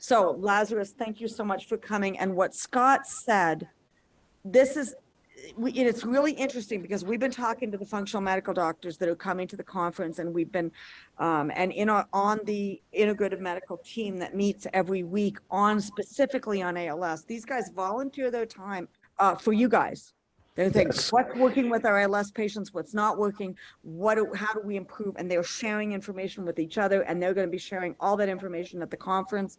So Lazarus, thank you so much for coming. And what Scott said, this is, it's really interesting because we've been talking to the functional medical doctors that are coming to the conference, and we've been, on the integrative medical team that meets every week specifically on ALS. These guys volunteer their time for you guys. They're thinking, what's working with our ALS patients, what's not working, how do we improve? And they're sharing information with each other, and they're going to be sharing all that information at the conference.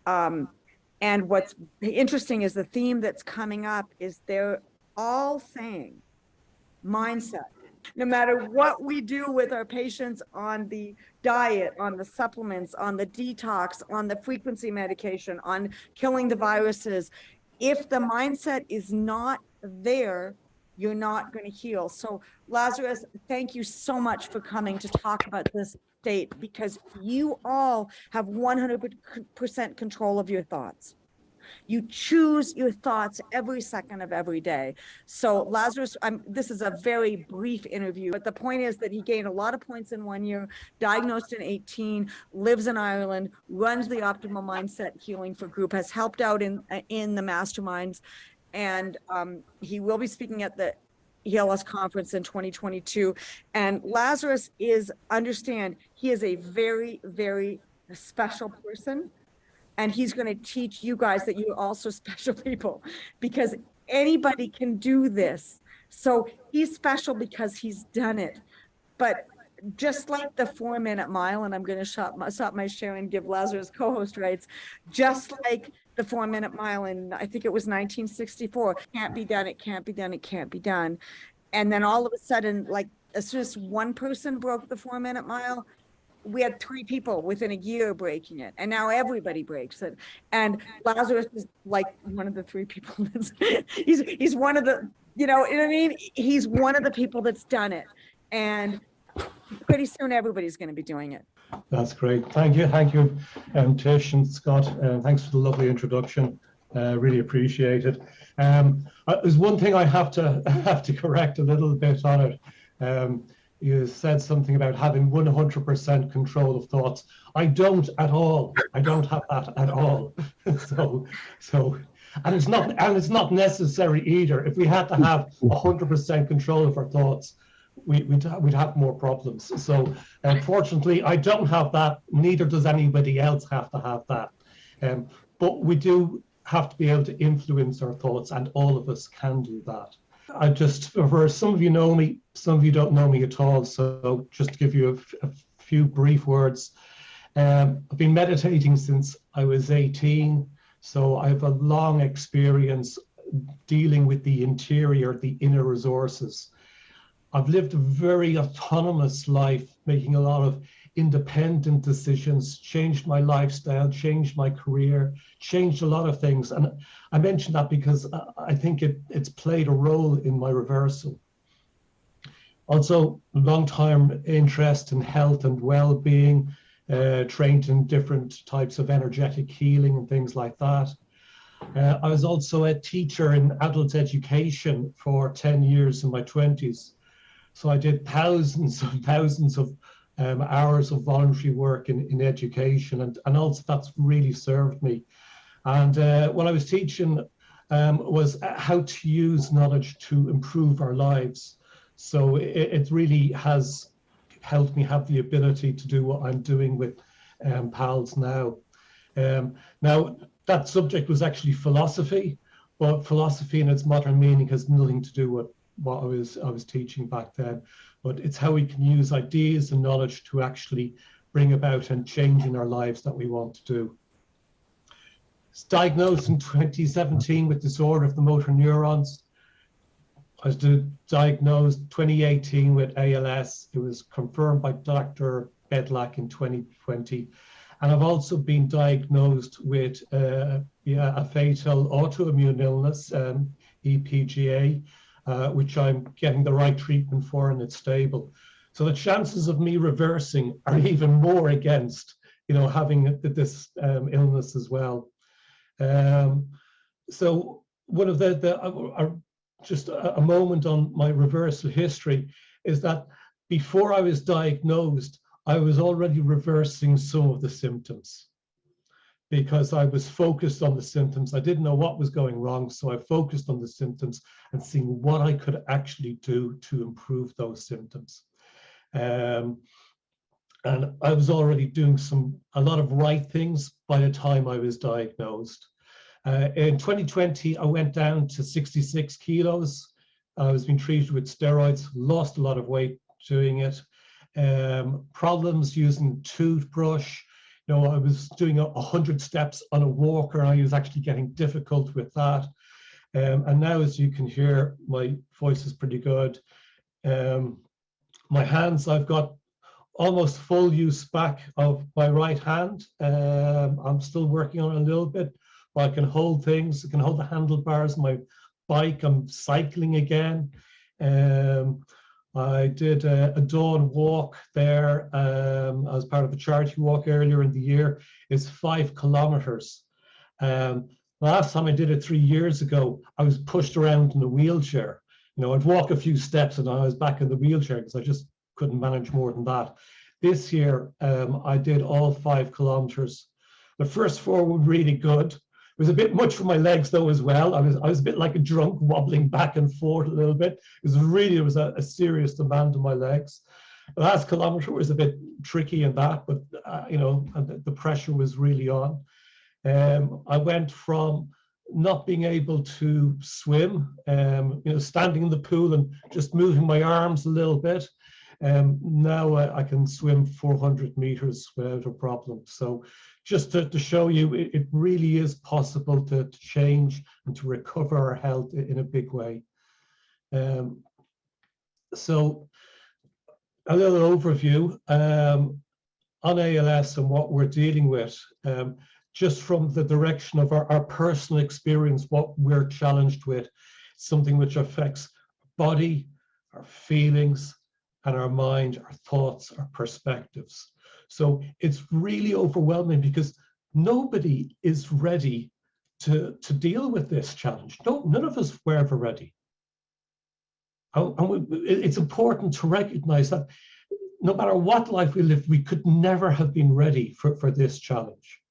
And what's interesting is the theme that's coming up is they're all saying mindset. No matter what we do with our patients on the diet, on the supplements, on the detox, on the frequency medication, on killing the viruses, if the mindset is not there, you're not going to heal. So Lazarus, thank you so much for coming to talk about this state, because you all have 100% control of your thoughts. You choose your thoughts every second of every day. So Lazarus, this is a very brief interview, but the point is that he gained a lot of points in 1 year, diagnosed in 18, lives in Ireland, runs the Optimum Mindset Healing for Group, has helped out in the masterminds, and he will be speaking at the HealingALS conference in 2022. And Lazarus understand, he is a very, very special person. And he's going to teach you guys that you're also special people, because anybody can do this. So he's special because he's done it. But just like the 4-minute mile, and I'm going to stop my share and give Lazarus co-host rights, just like the 4-minute mile in, I think it was 1964, can't be done, it can't be done, it can't be done. And then all of a sudden, like as soon as one person broke the 4-minute mile, we had 3 people within a year breaking it, and now everybody breaks it. And Lazarus is like one of the 3 people. He's one of the, you know what I mean? He's one of the people that's done it, and pretty soon everybody's going to be doing it. That's great. Thank you, Tish and Scott. Thanks for the lovely introduction. Really appreciate it. There's one thing I have to correct a little bit on it. You said something about having 100% control of thoughts. I don't at all. I don't have that at all. And it's not necessary either. If we had to have 100% control of our thoughts, we'd have more problems. So unfortunately, I don't have that. Neither does anybody else have to have that. But we do have to be able to influence our thoughts, and all of us can do that. For some of you know me, some of you don't know me at all, so just to give you a few brief words. I've been meditating since I was 18, so I have a long experience dealing with the interior, the inner resources. I've lived a very autonomous life, making a lot of independent decisions, changed my lifestyle, changed my career, changed a lot of things. And I mention that because I think it's played a role in my reversal. Also, long-time interest in health and well-being, trained in different types of energetic healing and things like that. I was also a teacher in adult education for 10 years in my 20s. So I did thousands and thousands of hours of voluntary work in education, and also that's really served me. And what I was teaching was how to use knowledge to improve our lives. So it really has helped me have the ability to do what I'm doing with PALS now. Now, that subject was actually philosophy, but philosophy in its modern meaning has nothing to do with what I was teaching back then. But it's how we can use ideas and knowledge to actually bring about and change in our lives that we want to do. I was diagnosed in 2017 with disorder of the motor neurons. I was diagnosed 2018 with ALS. It was confirmed by Dr. Bedlack in 2020. And I've also been diagnosed with a fatal autoimmune illness, EPGA, which I'm getting the right treatment for, and it's stable. So the chances of me reversing are even more against, having this illness as well. So one of just a moment on my reversal history is that before I was diagnosed, I was already reversing some of the symptoms, because I was focused on the symptoms. I didn't know what was going wrong, so I focused on the symptoms and seeing what I could actually do to improve those symptoms. And I was already doing a lot of right things by the time I was diagnosed. In 2020, I went down to 66 kilos. I was being treated with steroids, lost a lot of weight doing it. Problems using toothbrush. You know, I was doing 100 steps on a walker. I was actually getting difficult with that. And now, as you can hear, my voice is pretty good. My hands, I've got almost full use back of my right hand. I'm still working on it a little bit, but I can hold things. I can hold the handlebars. My bike, I'm cycling again. I did a dawn walk there as part of a charity walk earlier in the year. It's 5 kilometers. Last time I did it 3 years ago, I was pushed around in a wheelchair. You know, I'd walk a few steps and I was back in the wheelchair because I just couldn't manage more than that. This year, I did all 5 kilometers. The first 4 were really good. It was a bit much for my legs though as well. I was a bit like a drunk, wobbling back and forth a little bit. It was a serious demand on my legs. The last kilometer was a bit tricky in that, but you know, the pressure was really on. I went from not being able to swim, you know, standing in the pool and just moving my arms a little bit. Now I can swim 400 meters without a problem. So just to show you, it really is possible to change and to recover our health in a big way. So a little overview on ALS and what we're dealing with, just from the direction of our personal experience, what we're challenged with, something which affects our body, our feelings, and our mind, our thoughts, our perspectives. So it's really overwhelming because nobody is ready to deal with this challenge. None of us were ever ready. And it's important to recognize that no matter what life we lived, we could never have been ready for this challenge.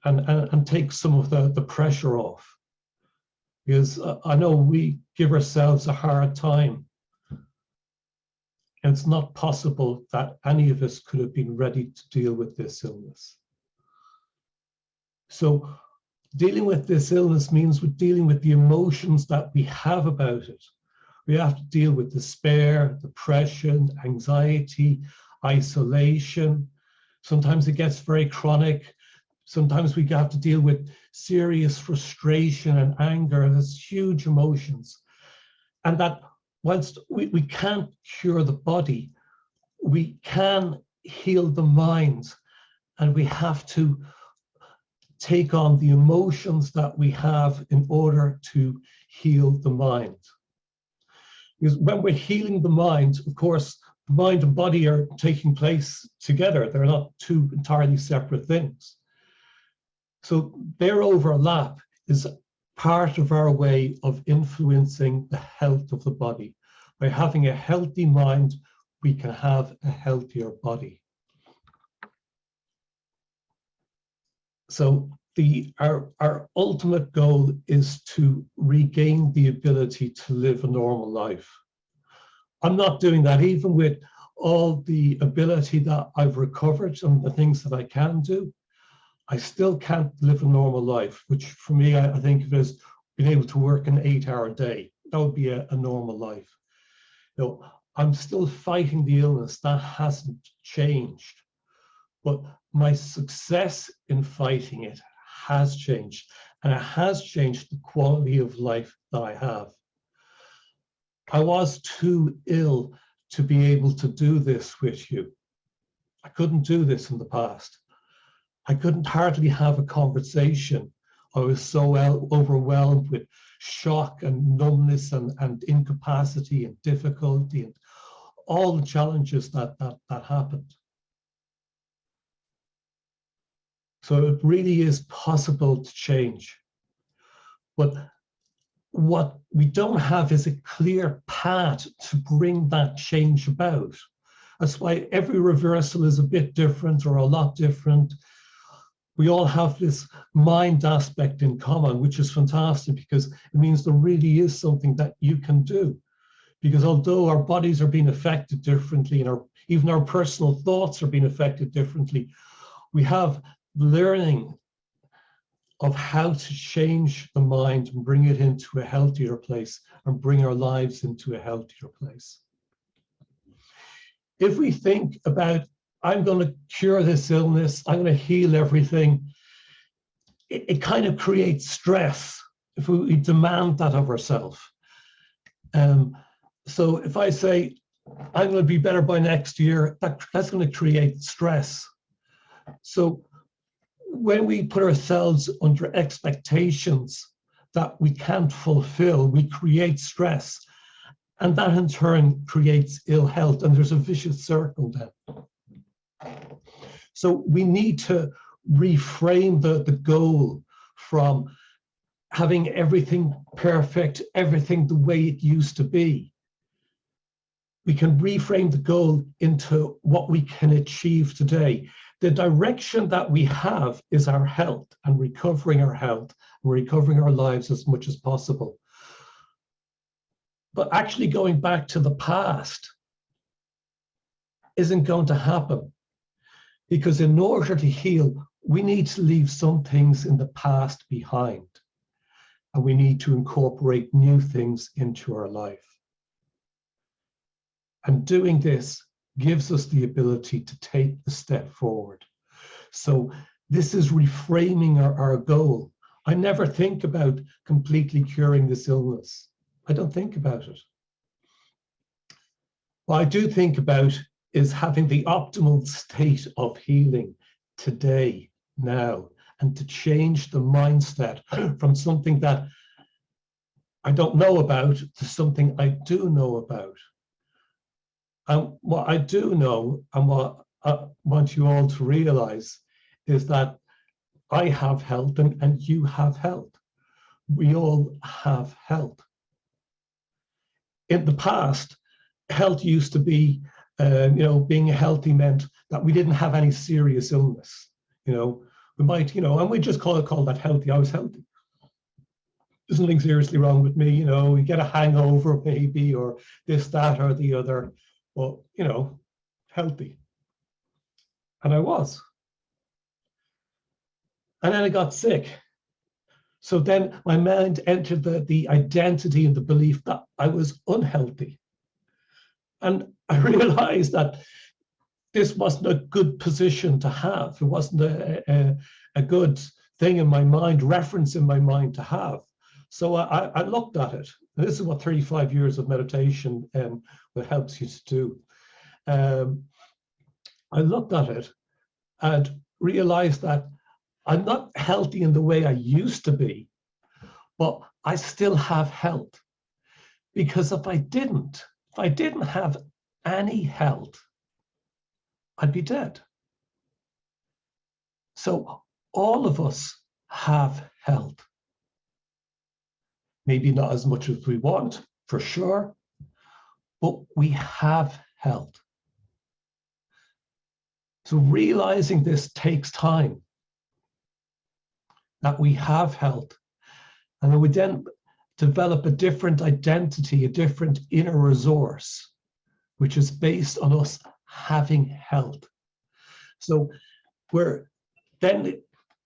And take some of the pressure off. Because I know we give ourselves a hard time. And it's not possible that any of us could have been ready to deal with this illness. So dealing with this illness means we're dealing with the emotions that we have about it. We have to deal with despair, depression, anxiety, isolation. Sometimes it gets very chronic. Sometimes we have to deal with serious frustration and anger, and there's huge emotions. And that whilst we can't cure the body, we can heal the mind, and we have to take on the emotions that we have in order to heal the mind. Because when we're healing the mind, of course, the mind and body are taking place together. They're not two entirely separate things. So their overlap is part of our way of influencing the health of the body. By having a healthy mind, we can have a healthier body. So our ultimate goal is to regain the ability to live a normal life. I'm not doing that, even with all the ability that I've recovered and the things that I can do. I still can't live a normal life, which for me, I think of as being able to work an 8-hour day. That would be a normal life. You know, I'm still fighting the illness. That hasn't changed. But my success in fighting it has changed, and it has changed the quality of life that I have. I was too ill to be able to do this with you. I couldn't do this in the past. I couldn't hardly have a conversation. I was so overwhelmed with shock and numbness and incapacity and difficulty and all the challenges that happened. So it really is possible to change. But what we don't have is a clear path to bring that change about. That's why every reversal is a bit different or a lot different. we all have this mind aspect in common, which is fantastic because it means there really is something that you can do. Because although our bodies are being affected differently and even our personal thoughts are being affected differently, we have learning of how to change the mind and bring it into a healthier place and bring our lives into a healthier place. If we think about, I'm going to cure this illness, I'm going to heal everything, it kind of creates stress if we demand that of ourselves. So if I say, I'm going to be better by next year, that's going to create stress. So when we put ourselves under expectations that we can't fulfill, we create stress. And that in turn creates ill health, and there's a vicious circle then. So we need to reframe the goal from having everything perfect, everything the way it used to be. We can reframe the goal into what we can achieve today. The direction that we have is our health and recovering our health and recovering our lives as much as possible. But actually going back to the past isn't going to happen, because in order to heal, we need to leave some things in the past behind, and we need to incorporate new things into our life. And doing this gives us the ability to take the step forward. So this is reframing our goal. I never think about completely curing this illness. I don't think about it. What I do think about is having the optimal state of healing today, now, and to change the mindset from something that I don't know about to something I do know about. And what I do know, and what I want you all to realize, is that I have health and you have health. We all have health. In the past, health used to be, being healthy meant that we didn't have any serious illness. We might, and we just call that healthy. I was healthy. There's nothing seriously wrong with me. You get a hangover maybe, or this, that, or the other. Well, healthy. And I was. And then I got sick. So then my mind entered the identity and the belief that I was unhealthy. And I realized that this wasn't a good position to have. It wasn't a good thing in my mind, reference in my mind to have. So I looked at it. And this is what 35 years of meditation what helps you to do. I looked at it and realized that I'm not healthy in the way I used to be, but I still have health. Because if I didn't have any health, I'd be dead. So all of us have health. Maybe not as much as we want, for sure, but we have health. So realizing this takes time, that we have health, and then we then develop a different identity, a different inner resource, which is based on us having health. So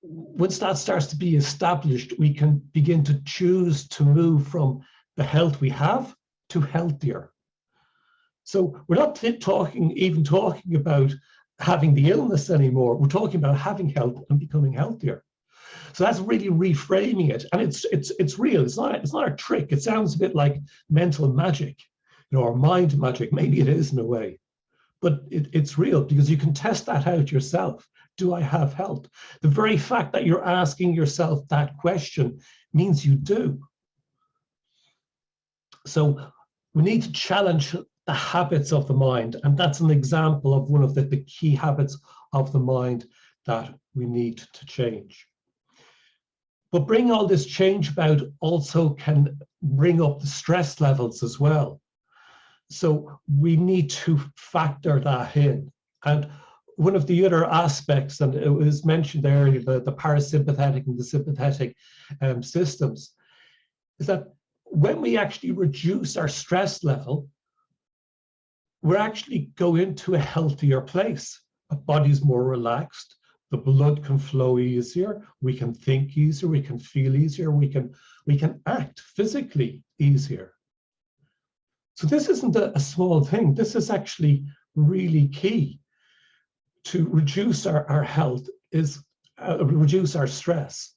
once that starts to be established, we can begin to choose to move from the health we have to healthier. So we're not even talking about having the illness anymore. We're talking about having health and becoming healthier. So that's really reframing it, and it's real. It's not a trick. It sounds a bit like mental magic, or mind magic. Maybe it is in a way, but it's real, because you can test that out yourself. Do I have health? The very fact that you're asking yourself that question means you do. So we need to challenge the habits of the mind, and that's an example of one of the key habits of the mind that we need to change. But bringing all this change about also can bring up the stress levels as well. So we need to factor that in. And one of the other aspects, and it was mentioned earlier, the parasympathetic and the sympathetic systems, is that when we actually reduce our stress level, we're actually go into a healthier place. Our body's more relaxed, the blood can flow easier, we can think easier, we can feel easier, we can act physically easier. So this isn't a small thing. This is actually really key to reduce our health, is reduce our stress,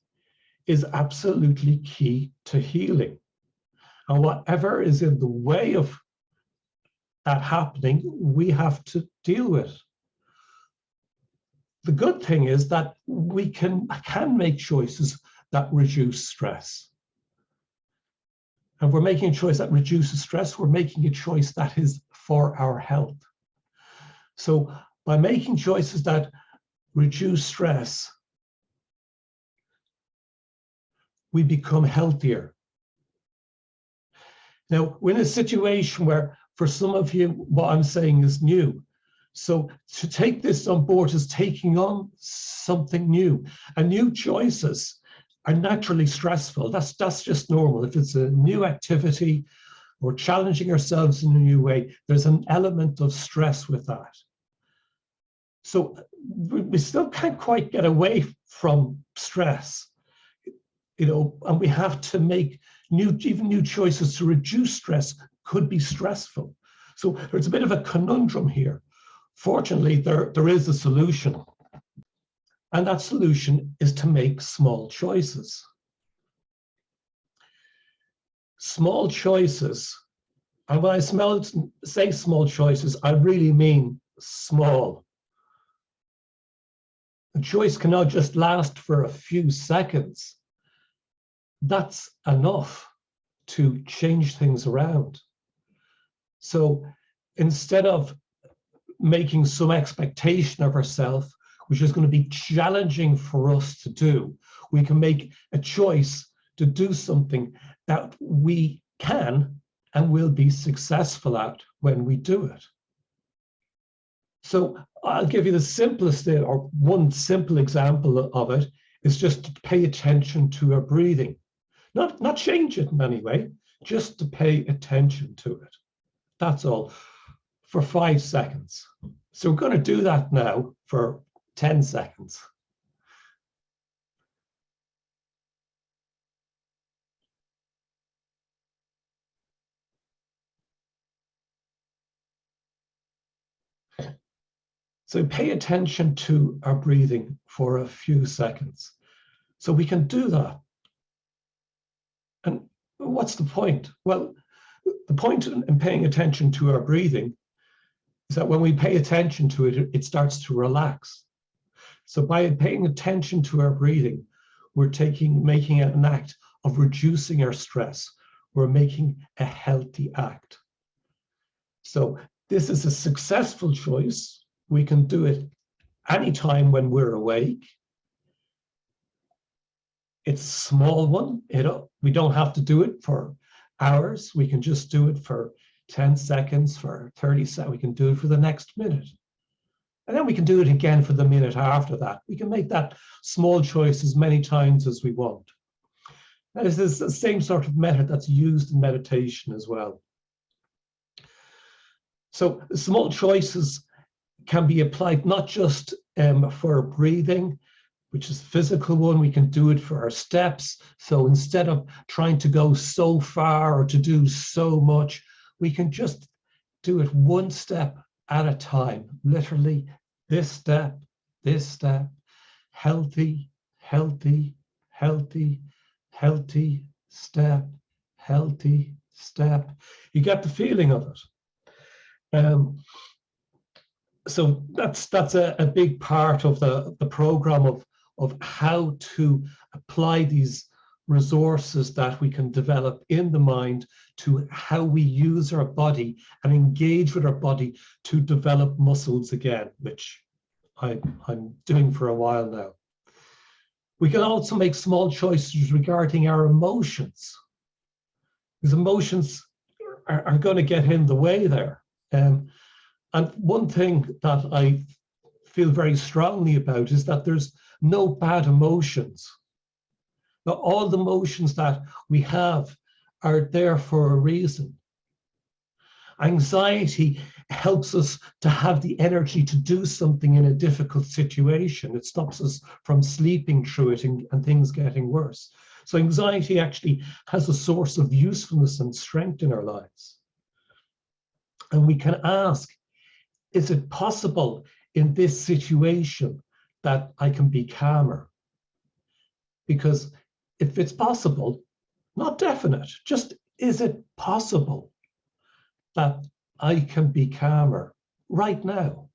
is absolutely key to healing. And whatever is in the way of that happening, we have to deal with. The good thing is that we can make choices that reduce stress. And we're making a choice that reduces stress, we're making a choice that is for our health. So by making choices that reduce stress, we become healthier. Now, we're in a situation where, for some of you, what I'm saying is new. So to take this on board is taking on something new, and new choices are naturally stressful. That's just normal. If it's a new activity or challenging ourselves in a new way, there's an element of stress with that. So we still can't quite get away from stress, and we have to make even new choices to reduce stress. Could be stressful. So there's a bit of a conundrum here. Fortunately, there is a solution. And that solution is to make small choices. Small choices, and when I say small choices, I really mean small. A choice cannot just last for a few seconds. That's enough to change things around. So instead of making some expectation of ourselves, which is going to be challenging for us to do, we can make a choice to do something that we can and will be successful at when we do it. So I'll give you the simplest, or one simple example of it, is just to pay attention to our breathing. Not change it in any way, just to pay attention to it. That's all, for 5 seconds. So we're going to do that now for 10 seconds. So pay attention to our breathing for a few seconds. So we can do that. And what's the point? Well, the point in paying attention to our breathing is that when we pay attention to it, it starts to relax. So by paying attention to our breathing, we're making an act of reducing our stress. We're making a healthy act. So this is a successful choice. We can do it anytime when we're awake. It's a small one. We don't have to do it for hours. We can just do it for 10 seconds, for 30 seconds. We can do it for the next minute. And then we can do it again for the minute after that. We can make that small choice as many times as we want. And this is the same sort of method that's used in meditation as well. So small choices can be applied not just for breathing, which is a physical one. We can do it for our steps. So instead of trying to go so far or to do so much, we can just do it one step at a time. Literally, this step, healthy, healthy, healthy, healthy, step, healthy, step. You get the feeling of it. So that's a big part of the program of how to apply these resources that we can develop in the mind to how we use our body and engage with our body to develop muscles again, which I'm doing for a while now. We can also make small choices regarding our emotions, because emotions are going to get in the way there. And one thing that I feel very strongly about is that there's no bad emotions. Now, all the emotions that we have are there for a reason. Anxiety helps us to have the energy to do something in a difficult situation. It stops us from sleeping through it and things getting worse. So anxiety actually has a source of usefulness and strength in our lives. And we can ask, is it possible in this situation that I can be calmer? Because if it's possible, not definite, just is it possible that I can be calmer right now?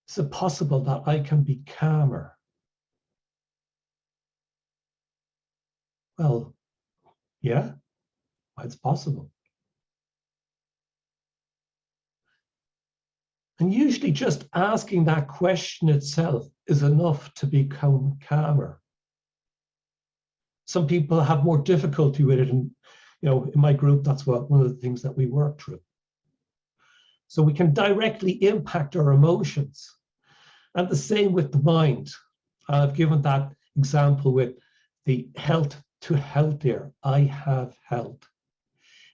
Is it possible that I can be calmer? Well, yeah, it's possible. And usually just asking that question itself is enough to become calmer. Some people have more difficulty with it, and in my group, that's one of the things that we work through. So we can directly impact our emotions. And the same with the mind. I've given that example with the health to healthier. I have health.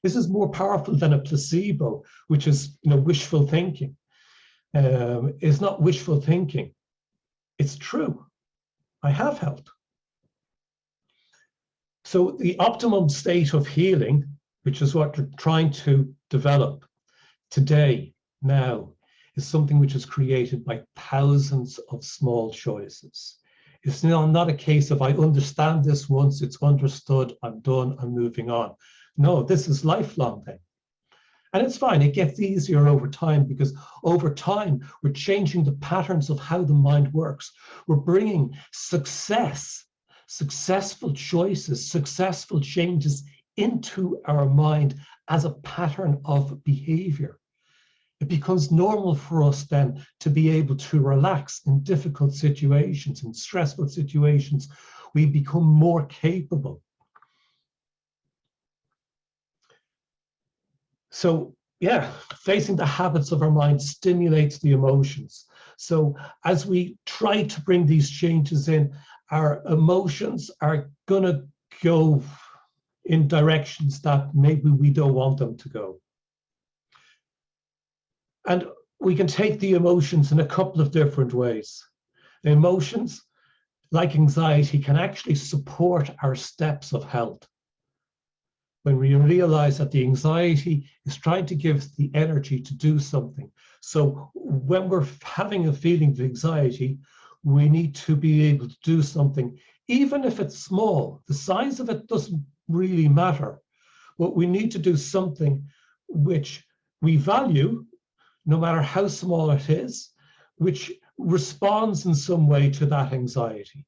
This is more powerful than a placebo, which is wishful thinking. It's not wishful thinking. It's true. I have health. So the optimum state of healing, which is what we're trying to develop today, now, is something which is created by thousands of small choices. It's not a case of I understand this once, it's understood, I'm done, I'm moving on. No, this is lifelong thing. And it's fine, it gets easier over time, because over time, we're changing the patterns of how the mind works. We're bringing successful choices, successful changes into our mind as a pattern of behavior. It becomes normal for us then to be able to relax in difficult situations, in stressful situations. We become more capable. So yeah, facing the habits of our mind stimulates the emotions. So as we try to bring these changes in, our emotions are gonna go in directions that maybe we don't want them to go. And we can take the emotions in a couple of different ways. The emotions, like anxiety, can actually support our steps of health. When we realize that the anxiety is trying to give us the energy to do something. So when we're having a feeling of anxiety, we need to be able to do something, even if it's small. The size of it doesn't really matter. But we need to do something which we value, no matter how small it is, which responds in some way to that anxiety.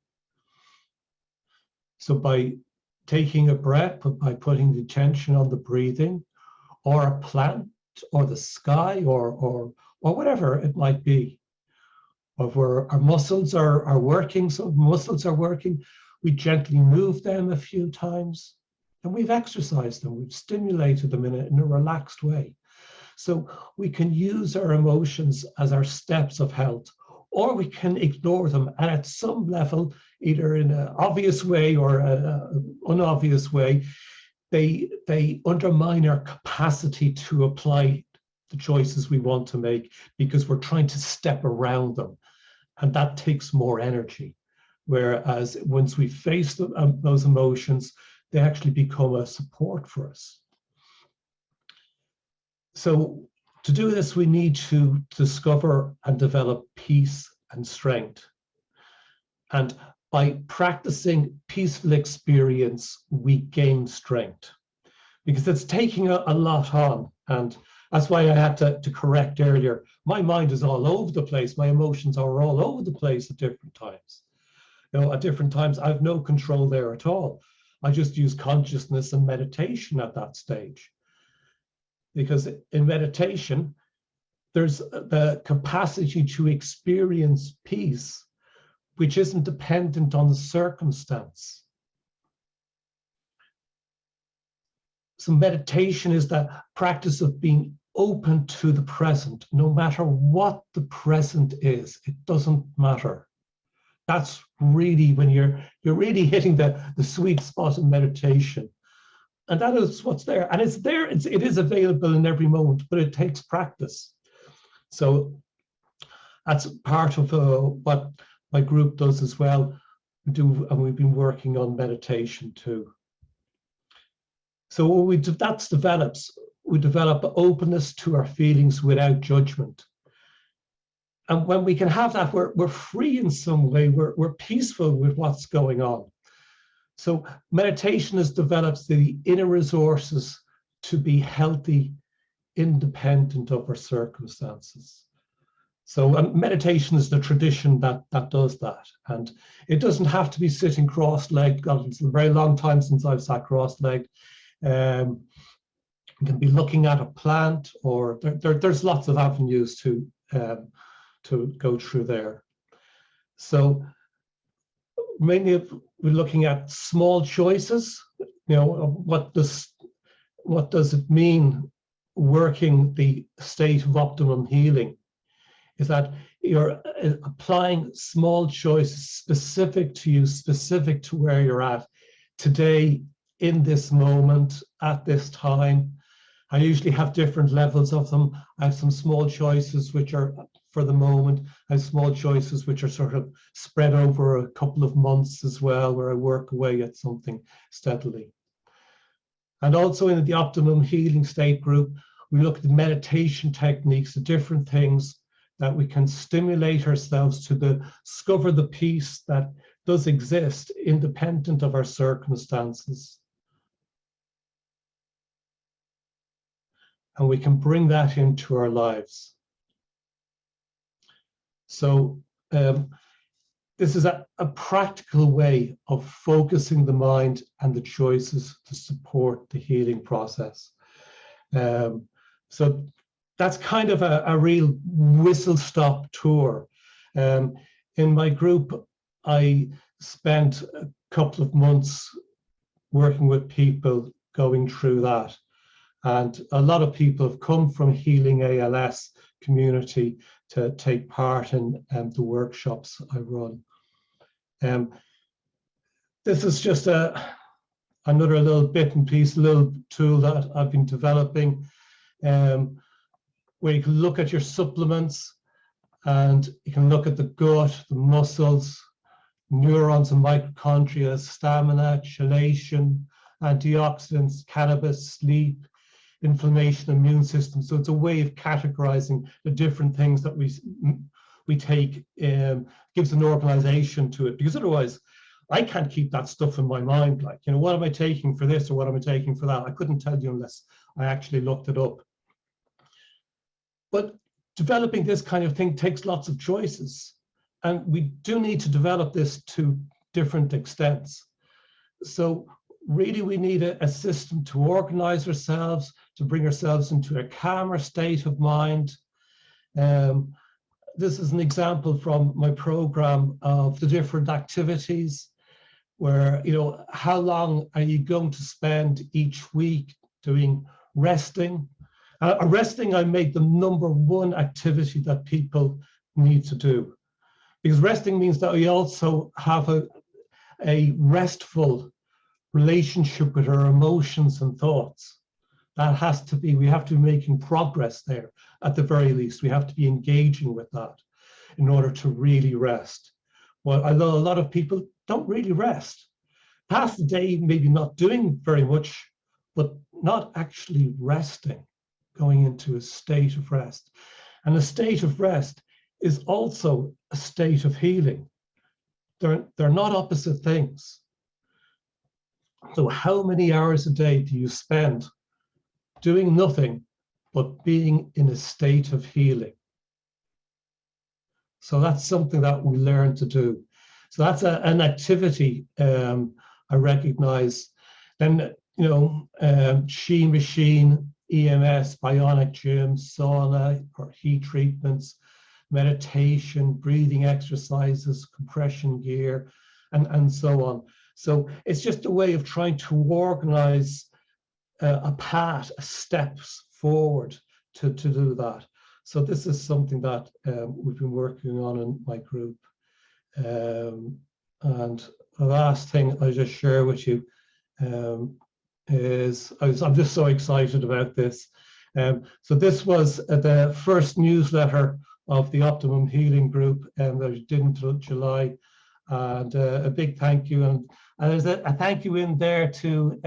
So by taking a breath, by putting the attention on the breathing, or a plant, or the sky, or whatever it might be, or where our muscles are working, some muscles are working, we gently move them a few times, and we've exercised them, we've stimulated them in a relaxed way. So we can use our emotions as our steps of health, or we can ignore them, and at some level, either in an obvious way or an unobvious way, they undermine our capacity to apply the choices we want to make, because we're trying to step around them, and that takes more energy. Whereas once we face those emotions, they actually become a support for us. So to do this, we need to discover and develop peace and strength. And by practicing peaceful experience, we gain strength, because it's taking a lot on. And that's why I had to correct earlier. My mind is all over the place. My emotions are all over the place at different times. At different times, I have no control there at all. I just use consciousness and meditation at that stage. Because in meditation, there's the capacity to experience peace, which isn't dependent on the circumstance. So meditation is the practice of being open to the present, no matter what the present is. It doesn't matter. That's really when you're really hitting the sweet spot of meditation. And that is what's there. And it's there, it is available in every moment, but it takes practice. So that's part of what my group does as well. And we've been working on meditation too. So what we develop openness to our feelings without judgment. And when we can have that, we're free in some way, we're peaceful with what's going on. So meditation has developed the inner resources to be healthy, independent of our circumstances. So meditation is the tradition that does that. And it doesn't have to be sitting cross-legged. God, it's a very long time since I've sat cross-legged. You can be looking at a plant, or there's lots of avenues to go through there. So mainly we're looking at small choices. You know, what does it mean working the state of optimum healing? Is that you're applying small choices specific to you, specific to where you're at today, in this moment, at this time. I usually have different levels of them. I have some small choices which are for the moment. I have small choices which are sort of spread over a couple of months as well, where I work away at something steadily. And also in the Optimum Healing State group, we look at the meditation techniques, the different things that we can stimulate ourselves to discover the peace that does exist independent of our circumstances. And we can bring that into our lives. So this is a practical way of focusing the mind and the choices to support the healing process. So that's kind of a real whistle-stop tour. In my group, I spent a couple of months working with people going through that. And a lot of people have come from HealingALS community to take part in the workshops I run. This is just another little bit and piece, little tool that I've been developing, where you can look at your supplements and you can look at the gut, the muscles, neurons and mitochondria, stamina, chelation, antioxidants, cannabis, sleep, inflammation, immune system. So it's a way of categorizing the different things that we take, gives an organization to it, because otherwise I can't keep that stuff in my mind. Like, you know, what am I taking for this or what am I taking for that? I couldn't tell you unless I actually looked it up. But developing this kind of thing takes lots of choices. And we do need to develop this to different extents. So really we need a system to organize ourselves, to bring ourselves into a calmer state of mind. This is an example from my program of the different activities where, you know, how long are you going to spend each week doing resting? Resting, I made the #1 activity that people need to do, because resting means that we also have a restful relationship with our emotions and thoughts. That has to be, we have to be making progress there at the very least. We have to be engaging with that in order to really rest. Well, I know a lot of people don't really rest. Pass the day maybe not doing very much, but not actually resting, going into a state of rest. And a state of rest is also a state of healing. They're not opposite things. So how many hours a day do you spend doing nothing but being in a state of healing? So that's something that we learn to do. So that's an activity I recognize. Then, you know, She Machine, EMS, bionic gym, sauna or heat treatments, meditation, breathing exercises, compression gear, and so on. So it's just a way of trying to organize a path, steps forward to do that. So this is something that we've been working on in my group. And the last thing I just share with you is I'm just so excited about this. So this was the first newsletter of the Optimum Healing Group that I did in July, and a big thank you, and there's a thank you in there to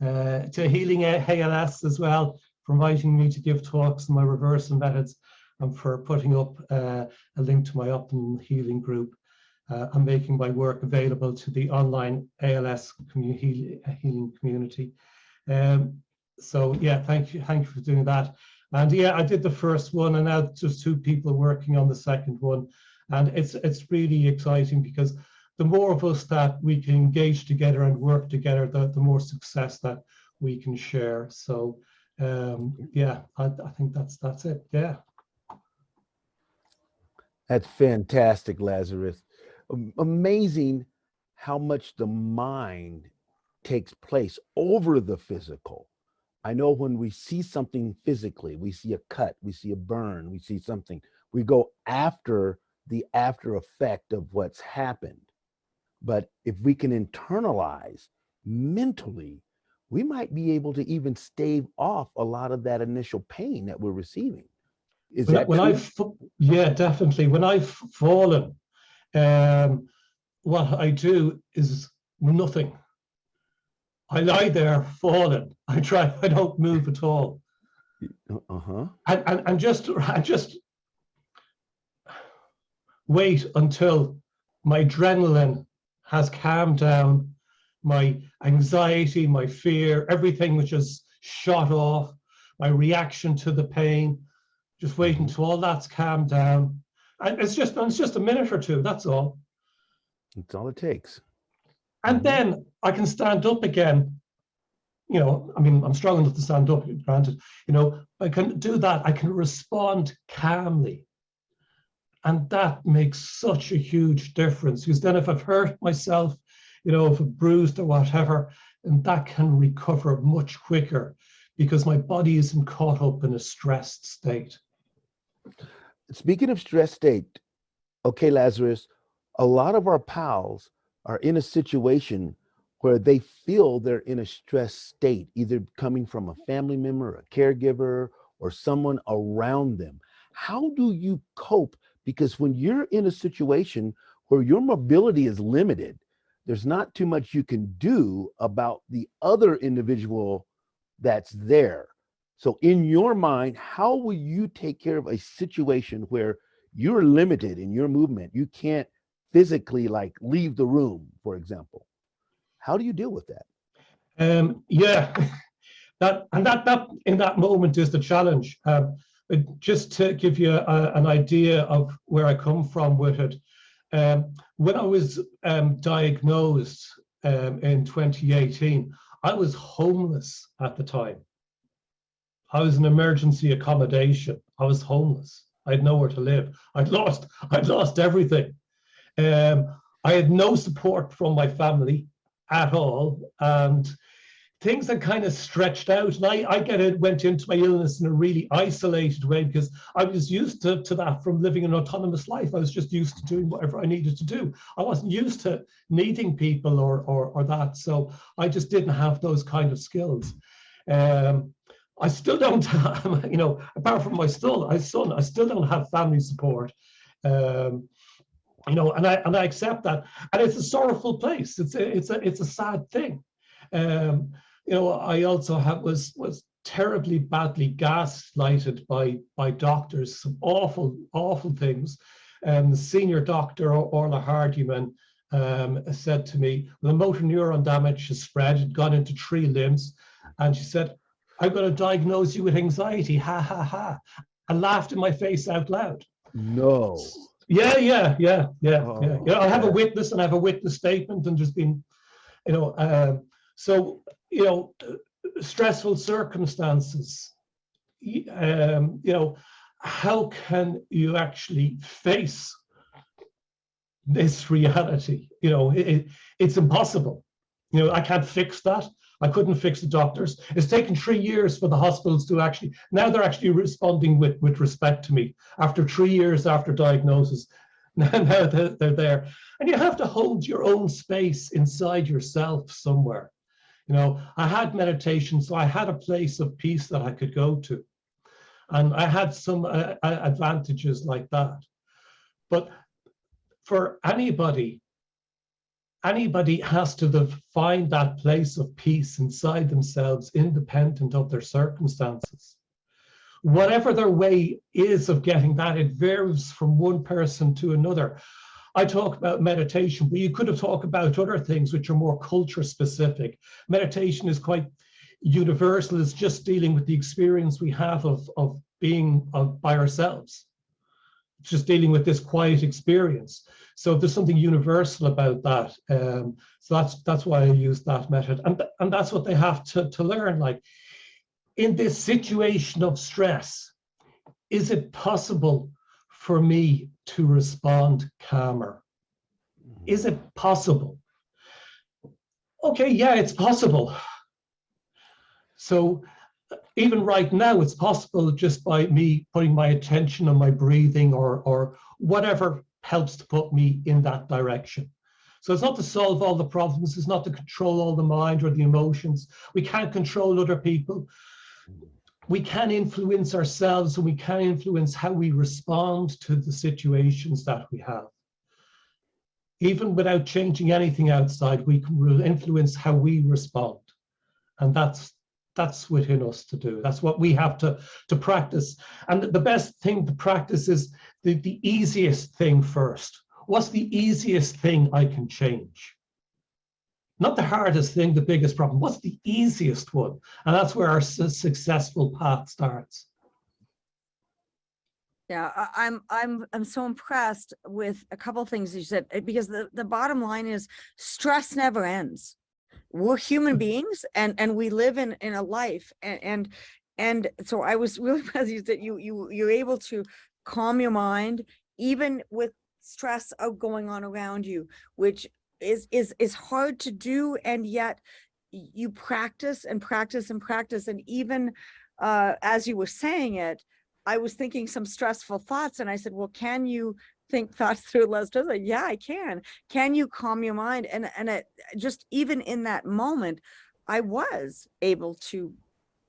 HealingALS as well, for inviting me to give talks on my reversal methods, and for putting up a link to my Optimum Healing Group. I'm making my work available to the online ALS healing community. So yeah, thank you for doing that. And yeah, I did the first one, and now just 2 people working on the second one. And it's really exciting, because the more of us that we can engage together and work together, the more success that we can share. So yeah, I think that's it. Yeah. That's fantastic, Lazarus. Amazing how much the mind takes place over the physical. I know when we see something physically, we see a cut, we see a burn, we see something, we go after the after effect of what's happened. But if we can internalize mentally, we might be able to even stave off a lot of that initial pain that we're receiving. Is that true? Yeah, definitely. When I've fallen, what I do is nothing. I lie there fallen. I don't move at all. And just wait until my adrenaline has calmed down, my anxiety, my fear, everything which is shot off, my reaction to the pain. Just wait until all that's calmed down. And it's just a minute or 2, that's all. That's all it takes. And then I can stand up again. You know, I mean, I'm strong enough to stand up, granted. You know, I can do that. I can respond calmly. And that makes such a huge difference, because then if I've hurt myself, you know, if I've bruised or whatever, and that can recover much quicker, because my body isn't caught up in a stressed state. Speaking of stress state, okay, Lazarus, a lot of our pals are in a situation where they feel they're in a stressed state, either coming from a family member, a caregiver, or someone around them. How do you cope? Because when you're in a situation where your mobility is limited, there's not too much you can do about the other individual that's there. So in your mind, how will you take care of a situation where you're limited in your movement? You can't physically like leave the room, for example. How do you deal with that? Yeah, that in that moment is the challenge. Just to give you an idea of where I come from with it, when I was diagnosed in 2018, I was homeless at the time. I was in emergency accommodation. I was homeless. I had nowhere to live. I'd lost everything. I had no support from my family at all, and things had kind of stretched out. And I went into my illness in a really isolated way, because I was used to that from living an autonomous life. I was just used to doing whatever I needed to do. I wasn't used to needing people or that. So I just didn't have those kind of skills. I still don't have, you know, apart from my son, I still don't have family support. You know, and I accept that, and it's a sorrowful place. It's a sad thing. You know, I also was terribly badly gaslighted by doctors, some awful things. The senior doctor, Orla Hardyman, said to me, well, the motor neuron damage has spread, it had gone into 3 limbs, and she said, I'm going to diagnose you with anxiety, ha ha ha, and laughed in my face out loud. No. Yeah. I have a witness, and I have a witness statement, and there's been, you know, so, you know, stressful circumstances, you know, how can you actually face this reality? You know, it's impossible. You know, I can't fix that. I couldn't fix the doctors. It's taken 3 years for the hospitals to actually, now they're actually responding with respect to me after 3 years after diagnosis. Now they're there. And you have to hold your own space inside yourself somewhere. You know, I had meditation, so I had a place of peace that I could go to. And I had some advantages like that. But for anybody has to find that place of peace inside themselves, independent of their circumstances. Whatever their way is of getting that, it varies from one person to another. I talk about meditation, but you could have talked about other things which are more culture specific. Meditation is quite universal. It's just dealing with the experience we have of being by ourselves. It's just dealing with this quiet experience. So there's something universal about that. So that's why I use that method. And that's what they have to learn. Like, in this situation of stress, is it possible for me to respond calmer? Is it possible? Okay, yeah, it's possible. So even right now, it's possible just by me putting my attention on my breathing or whatever helps to put me in that direction. So it's not to solve all the problems. It's not to control all the mind or the emotions. We can't control other people. We can influence ourselves, and we can influence how we respond to the situations that we have. Even without changing anything outside, we can influence how we respond. And that's within us to do. That's what we have to practice. And the best thing to practice is the easiest thing first. What's the easiest thing I can change? Not the hardest thing, the biggest problem. What's the easiest one? And that's where our successful path starts. Yeah, I'm so impressed with a couple of things you said, because the bottom line is stress never ends. We're human beings, and we live in a life, and so I was really impressed that you're able to calm your mind even with stress going on around you, which is hard to do, and yet you practice and practice and practice. And even as you were saying it, I was thinking some stressful thoughts, and I said, well, can you think thoughts through, Leslie? Like, yeah, I can. Can you calm your mind? And it just, even in that moment, I was able to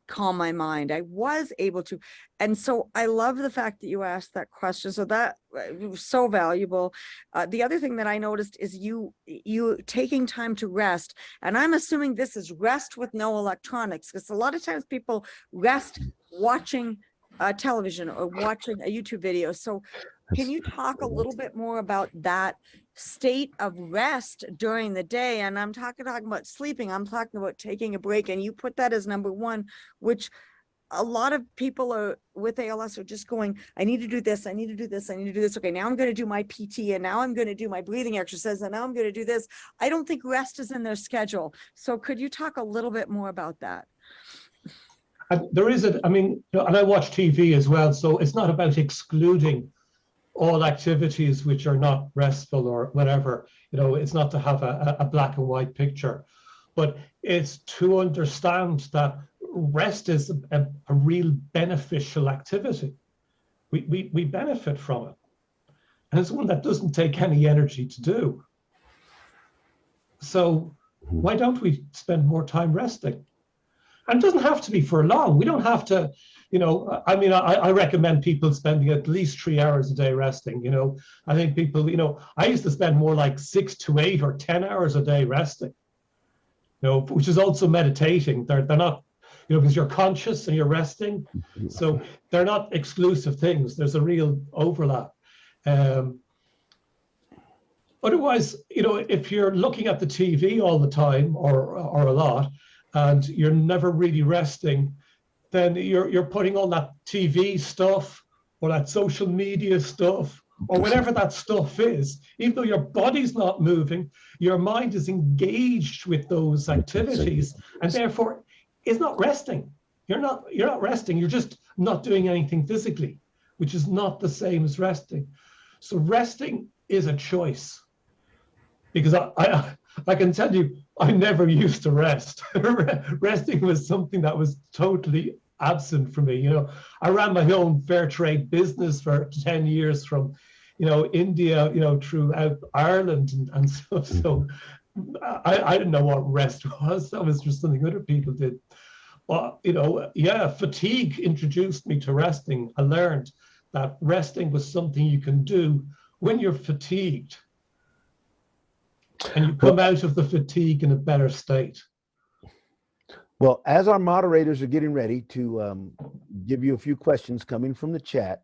calm my mind. I was able to. And so I love the fact that you asked that question. So that was so valuable. The other thing that I noticed is you taking time to rest. And I'm assuming this is rest with no electronics, because a lot of times people rest watching television or watching a YouTube video. So can you talk a little bit more about that state of rest during the day? And I'm talking about sleeping. I'm talking about taking a break. And you put that as number one, which a lot of people are with ALS are just going, I need to do this. I need to do this. I need to do this. Okay, now I'm going to do my PT, and now I'm going to do my breathing exercise, and now I'm going to do this. I don't think rest is in their schedule. So could you talk a little bit more about that? There is and I watch TV as well. So it's not about excluding all activities which are not restful or whatever. It's not to have a black and white picture, but it's to understand that rest is a real beneficial activity. We benefit from it. And it's one that doesn't take any energy to do. So why don't we spend more time resting? And it doesn't have to be for long. We don't have to, I recommend people spending at least 3 hours a day resting. I think people, I used to spend more like 6 to 8 or 10 hours a day resting, which is also meditating. They're not, because you're conscious and you're resting. So they're not exclusive things. There's a real overlap. Otherwise, if you're looking at the TV all the time or a lot, and you're never really resting, then you're putting on that TV stuff or that social media stuff or whatever that stuff is. Even though your body's not moving, your mind is engaged with those activities, and therefore is not resting. You're not resting. You're just not doing anything physically, which is not the same as resting. So resting is a choice, because I can tell you, I never used to rest. Resting was something that was totally absent from me. You know, I ran my own fair trade business for 10 years from, you know, India, you know, throughout Ireland and stuff. So I didn't know what rest was. That was just something other people did. Well, you know, yeah, fatigue introduced me to resting. I learned that resting was something you can do when you're fatigued, and you come out of the fatigue in a better state. Well, as our moderators are getting ready to give you a few questions coming from the chat,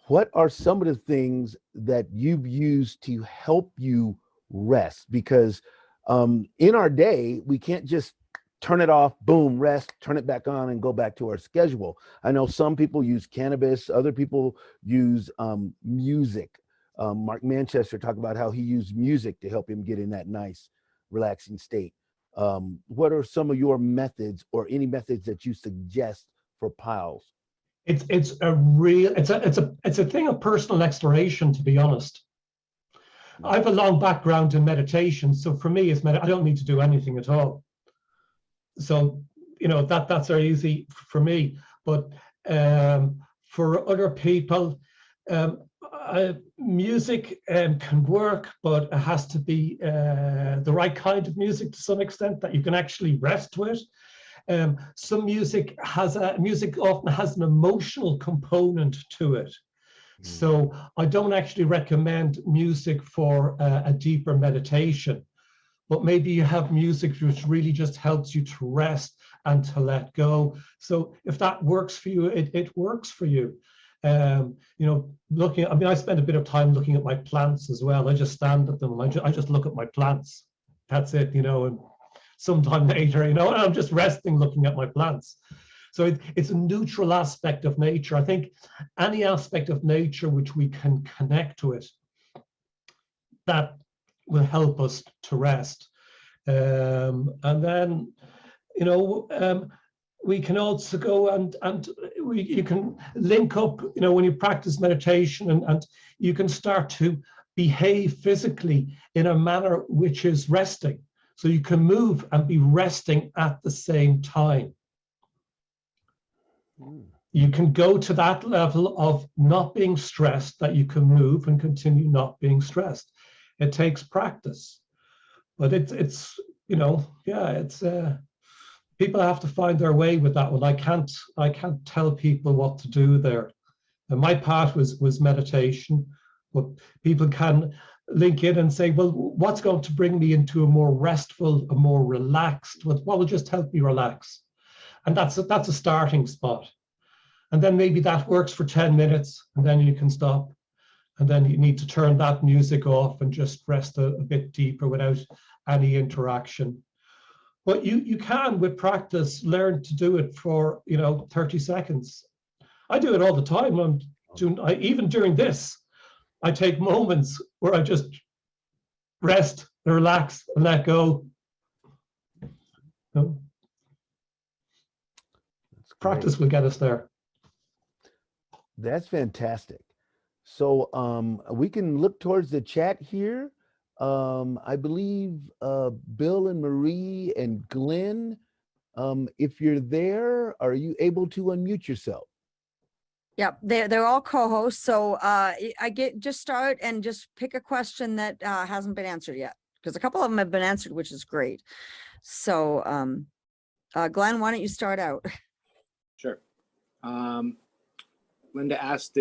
what are some of the things that you've used to help you rest? Because in our day, we can't just turn it off, boom, rest, turn it back on and go back to our schedule. I know some people use cannabis, other people use music. Mark Manchester talked about how he used music to help him get in that nice, relaxing state. What are some of your methods or any methods that you suggest for PALS? It's a thing of personal exploration, to be honest. I have a long background in meditation, so for me, I don't need to do anything at all. So, you know, that's very easy for me. But for other people, music can work, but it has to be the right kind of music to some extent that you can actually rest with. Some music often has an emotional component to it. So I don't actually recommend music for a deeper meditation. But maybe you have music which really just helps you to rest and to let go. So if that works for you, it works for you. You know, I spend a bit of time looking at my plants as well. I just stand at them and I just look at my plants. That's it, you know, and sometime later, you know, I'm just resting looking at my plants. So it's a neutral aspect of nature. I think any aspect of nature which we can connect to it, that will help us to rest. And then, you know, we can also go and you can link up, you know, when you practice meditation and you can start to behave physically in a manner which is resting. So you can move and be resting at the same time. You can go to that level of not being stressed that you can move and continue not being stressed. It takes practice, but it's you know, yeah, it's people have to find their way with that one. I can't tell people what to do there. And my part was meditation, but people can link in and say, well, what's going to bring me into a more restful, a more relaxed, what will just help me relax? And that's a starting spot. And then maybe that works for 10 minutes and then you can stop. And then you need to turn that music off and just rest a bit deeper without any interaction. But you can, with practice, learn to do it for, you know, 30 seconds. I do it all the time. Even during this, I take moments where I just rest, relax, and let go. Practice will get us there. That's fantastic. So we can look towards the chat here. I believe Bill and Marie and Glenn, if you're there, are you able to unmute yourself? Yeah, they're all co-hosts. So just start and just pick a question that hasn't been answered yet, because a couple of them have been answered, which is great. So Glenn, why don't you start out? Sure. Linda asked,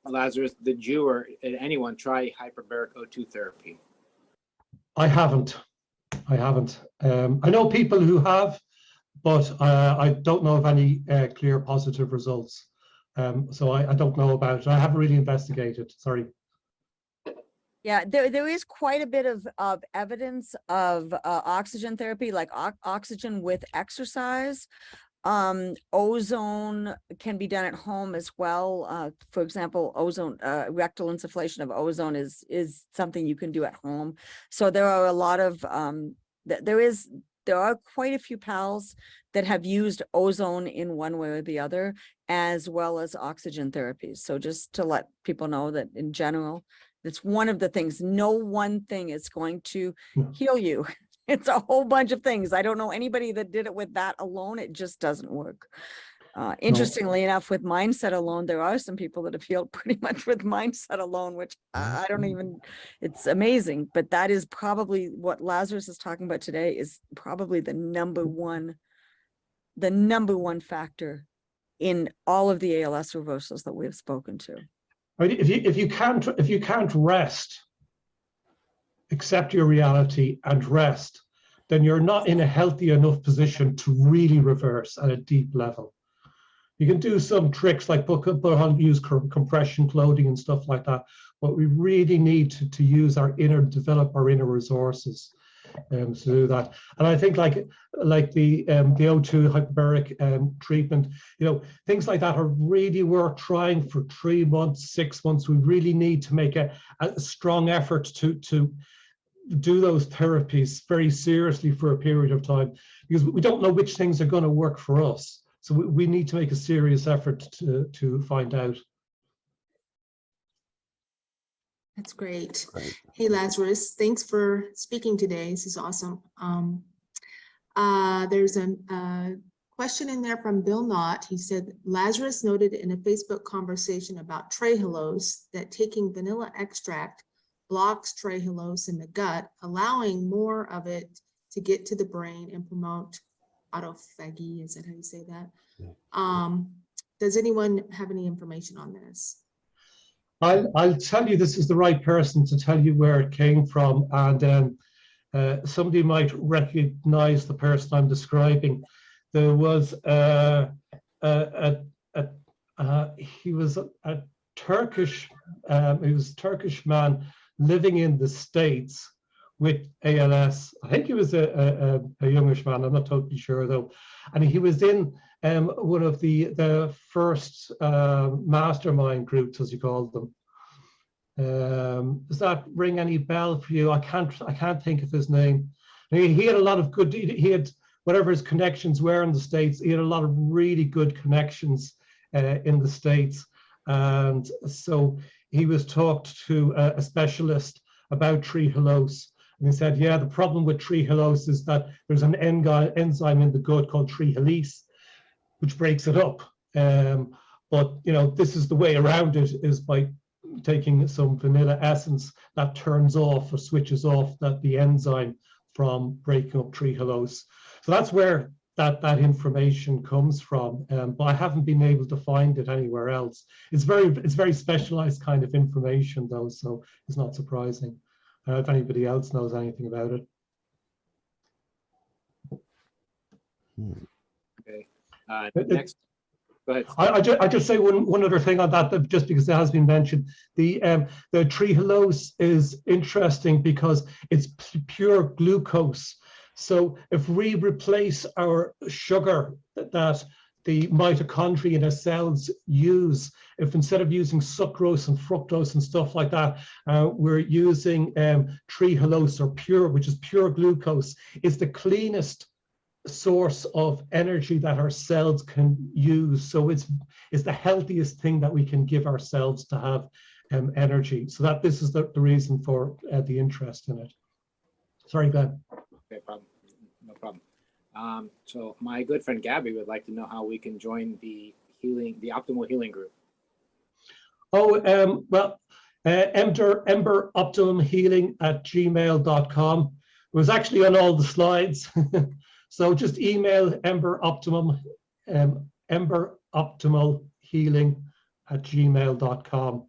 Lazarus, did you or anyone try hyperbaric O2 therapy? I haven't. I know people who have, but I don't know of any clear positive results. So I don't know about it. I haven't really investigated. Sorry. Yeah, there is quite a bit of evidence of oxygen therapy, like oxygen with exercise. Ozone can be done at home as well. For example, ozone, rectal insufflation of ozone is something you can do at home. So there are a lot of, there are quite a few PALs that have used ozone in one way or the other, as well as oxygen therapies. So just to let people know that in general, It's one of the things. No one thing is going to No. heal you. It's a whole bunch of things. I don't know anybody that did it with that alone. It just doesn't work. Interestingly enough, with mindset alone, there are some people that have healed pretty much with mindset alone, which I don't even, it's amazing. But that is probably what Lazarus is talking about today, is probably the number one factor in all of the ALS reversals that we've spoken to. Right? If you can't rest, accept your reality and rest, then you're not in a healthy enough position to really reverse at a deep level. You can do some tricks like put on, use compression clothing and stuff like that, but we really need to use develop our inner resources to do that. And I think like the O2 hyperbaric treatment, things like that are really worth trying for 3 months, 6 months. We really need to make a strong effort to do those therapies very seriously for a period of time, because we don't know which things are going to work for us. So we need to make a serious effort to find out. That's great. Hey, Lazarus, thanks for speaking today. This is awesome. There's a question in there from Bill Knott. He said, Lazarus noted in a Facebook conversation about trehalose that taking vanilla extract blocks trehalose in the gut, allowing more of it to get to the brain and promote autophagy. Is that how you say that? Does anyone have any information on this? I'll tell you, this is the right person to tell you where it came from, and somebody might recognize the person I'm describing. There was he was a Turkish man living in the States with ALS. I think he was a youngish man, I'm not totally sure though. And he was in one of the first mastermind groups, as you called them. Does that ring any bell for you? I can't think of his name. He had a lot of good, he had, whatever his connections were in the States, he had a lot of really good connections in the States. And so he was talked to a specialist about trehalose. And he said, yeah, the problem with trehalose is that there's an enzyme in the gut called trehalase, which breaks it up. But, this is the way around it, is by taking some vanilla essence that turns off or switches off the enzyme from breaking up trehalose. So that's where that information comes from, but I haven't been able to find it anywhere else. It's very specialized kind of information though, so it's not surprising. If anybody else knows anything about it. Okay. Next, go ahead. I just say one other thing on that, just because it has been mentioned. The trehalose is interesting because it's pure glucose. So if we replace our sugar that the mitochondria in our cells use, if instead of using sucrose and fructose and stuff like that, we're using trehalose or pure, which is pure glucose, is the cleanest source of energy that our cells can use. So it's the healthiest thing that we can give ourselves to have energy. So that this is the reason for the interest in it. Sorry, Glenn. Okay, no problem. So my good friend Gabby would like to know how we can join the Optimal Healing group. Oh, well, Ember Optimum Healing at gmail.com. It was actually on all the slides. So just email Ember Optimal Healing at gmail.com.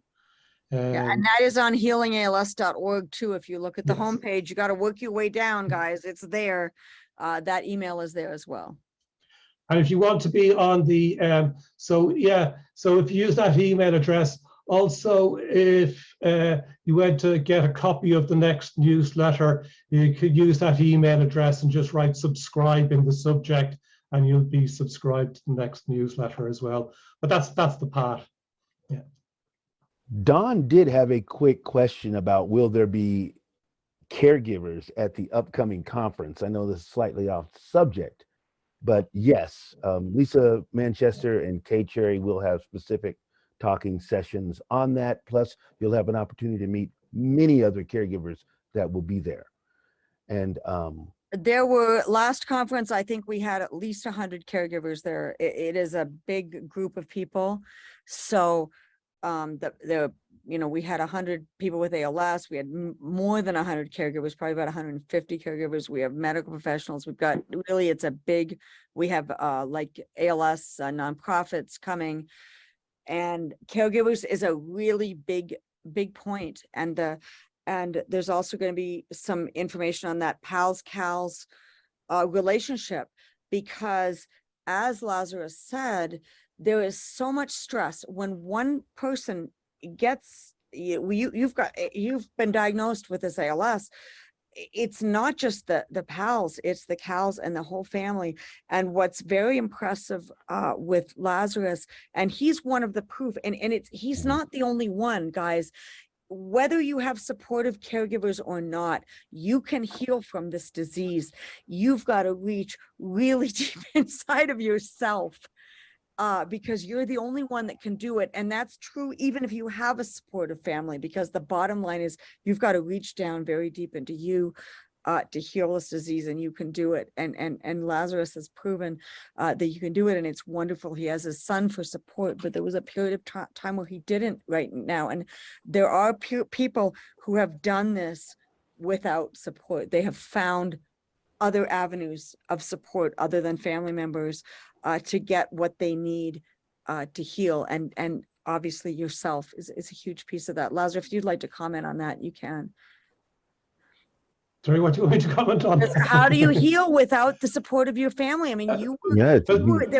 Yeah, and that is on HealingALS.org too. If you look at the Yes. homepage, you got to work your way down, guys. It's there. That email is there as well. And if you want to be on the, so if you use that email address, also if you went to get a copy of the next newsletter, you could use that email address and just write subscribe in the subject, and you'll be subscribed to the next newsletter as well. But that's the part. Yeah. Don did have a quick question about, will there be caregivers at the upcoming conference? I know this is slightly off subject, but yes, Lisa Manchester and Kay Cherry will have specific talking sessions on that. Plus, you'll have an opportunity to meet many other caregivers that will be there. And there were, last conference, I think we had at least 100 caregivers there. It is a big group of people. So we had 100 people with ALS. We had more than 100 caregivers, probably about 150 caregivers. We have medical professionals. We've got, really, it's a big, we have like ALS nonprofits coming, and caregivers is a really big point. And there's also going to be some information on that PALS-CALS relationship, because as Lazarus said, there is so much stress when one person gets, you've been diagnosed with this ALS. It's not just the PALS, it's the CALS and the whole family. And what's very impressive with Lazarus, and he's one of the proof, and he's not the only one, guys. Whether you have supportive caregivers or not, you can heal from this disease. You've got to reach really deep inside of yourself, because you're the only one that can do it. And that's true even if you have a supportive family, because the bottom line is you've got to reach down very deep into you to heal this disease, and you can do it. And Lazarus has proven that you can do it, and it's wonderful. He has his son for support, but there was a period of time where he didn't right now. And there are people who have done this without support. They have found other avenues of support other than family members to get what they need to heal. And obviously yourself is a huge piece of that. Lazarus, if you'd like to comment on that, you can. Sorry, what do you want me to comment on? How do you heal without the support of your family? I mean, there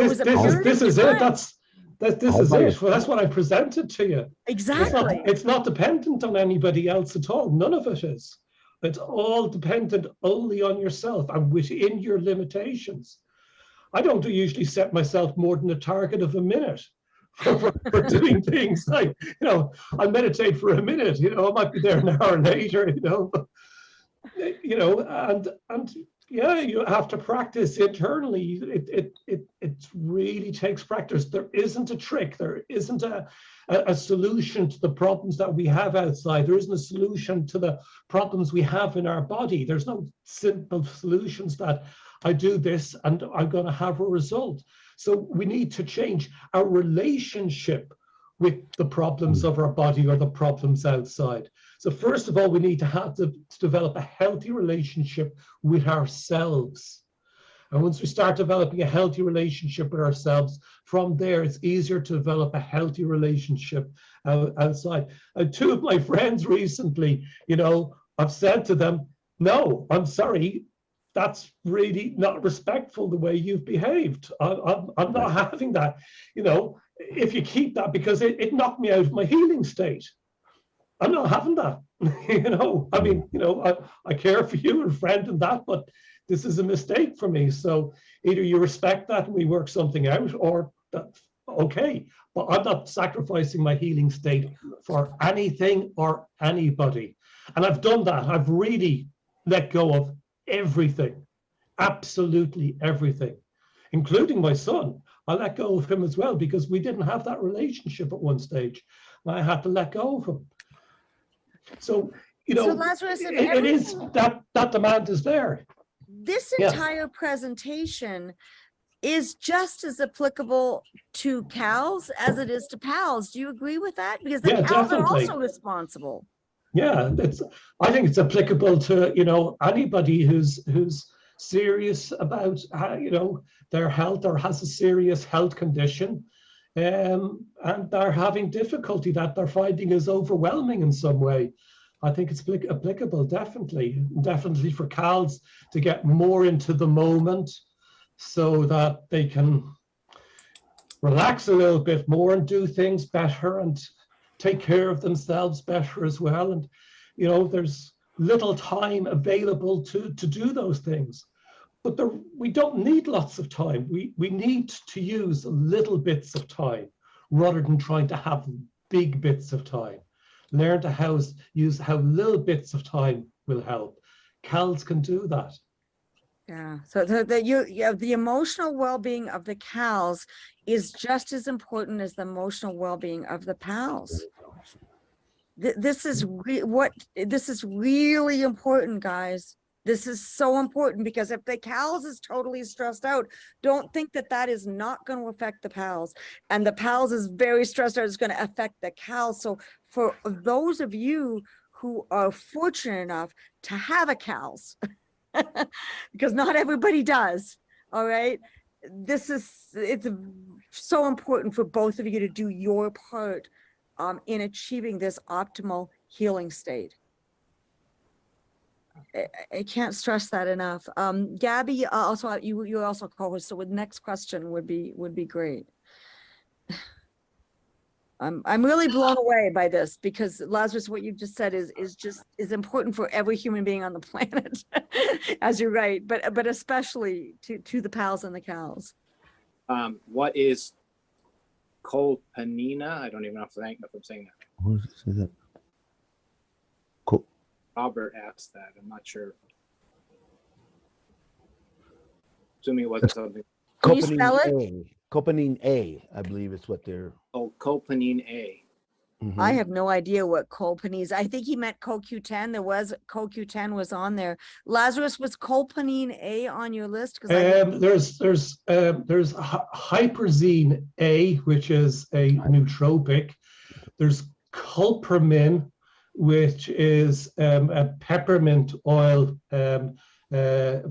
was a period this of is time. it. This is it. Well, that's what I presented to you. Exactly. It's not dependent on anybody else at all. None of it is. It's all dependent only on yourself and within your limitations. I don't usually set myself more than a target of a minute for doing things like, I meditate for a minute, I might be there an hour later, and yeah, you have to practice internally. It really takes practice. There isn't a trick. There isn't a solution to the problems that we have outside. There isn't a solution to the problems we have in our body. There's no simple solutions that I do this and I'm going to have a result. So we need to change our relationship with the problems of our body or the problems outside. So first of all, we need to develop a healthy relationship with ourselves. And once we start developing a healthy relationship with ourselves, from there, it's easier to develop a healthy relationship outside. Two of my friends recently, I've said to them, no, I'm sorry, that's really not respectful the way you've behaved. I'm not having that, if you keep that, because it knocked me out of my healing state. I'm not having that, I care for you and friend and that, but this is a mistake for me. So either you respect that and we work something out, or that's okay. But I'm not sacrificing my healing state for anything or anybody. And I've done that. I've really let go of everything, absolutely everything, including my son. I let go of him as well because we didn't have that relationship at one stage. I had to let go of him. So, so Lazarus, it is that demand is there. This entire presentation is just as applicable to CALS as it is to PALS. Do you agree with that? Because the CALS are also responsible. Yeah, I think it's applicable to anybody who's serious about their health or has a serious health condition, and they're having difficulty that they're finding is overwhelming in some way. I think it's applicable, definitely for CALS to get more into the moment so that they can relax a little bit more and do things better and take care of themselves better as well. And, there's little time available to do those things. But we don't need lots of time. We need to use little bits of time rather than trying to have big bits of time. Learn to use how little bits of time will help. CALS can do that. Yeah, so the emotional well-being of the cows is just as important as the emotional well-being of the pals. This is really important, guys. This is so important, because if the cows is totally stressed out, don't think that that is not going to affect the pals, and the pals is very stressed out, it's going to affect the cows. So for those of you who are fortunate enough to have a cows, because not everybody does, all right, it's so important for both of you to do your part in achieving this optimal healing state. I can't stress that enough. Gabby, also you're also co-host, so the next question would be great. I'm really blown away by this, because Lazarus, what you've just said is important for every human being on the planet, as you're right, but especially to the pals and the cows. What is colpanina? I don't even know if I'm saying that. What does it say that? Cool. Robert asked that. I'm not sure. Assuming it wasn't something. Can you spell it? Copanine A, I believe is what they're. Oh, colpanine A. Mhm. I have no idea what colpanine is. I think he meant CoQ10. CoQ10 was on there. Lazarus, was colpanine A on your list? There's hyperzine A, which is a nootropic. There's culpramin, which is a peppermint oil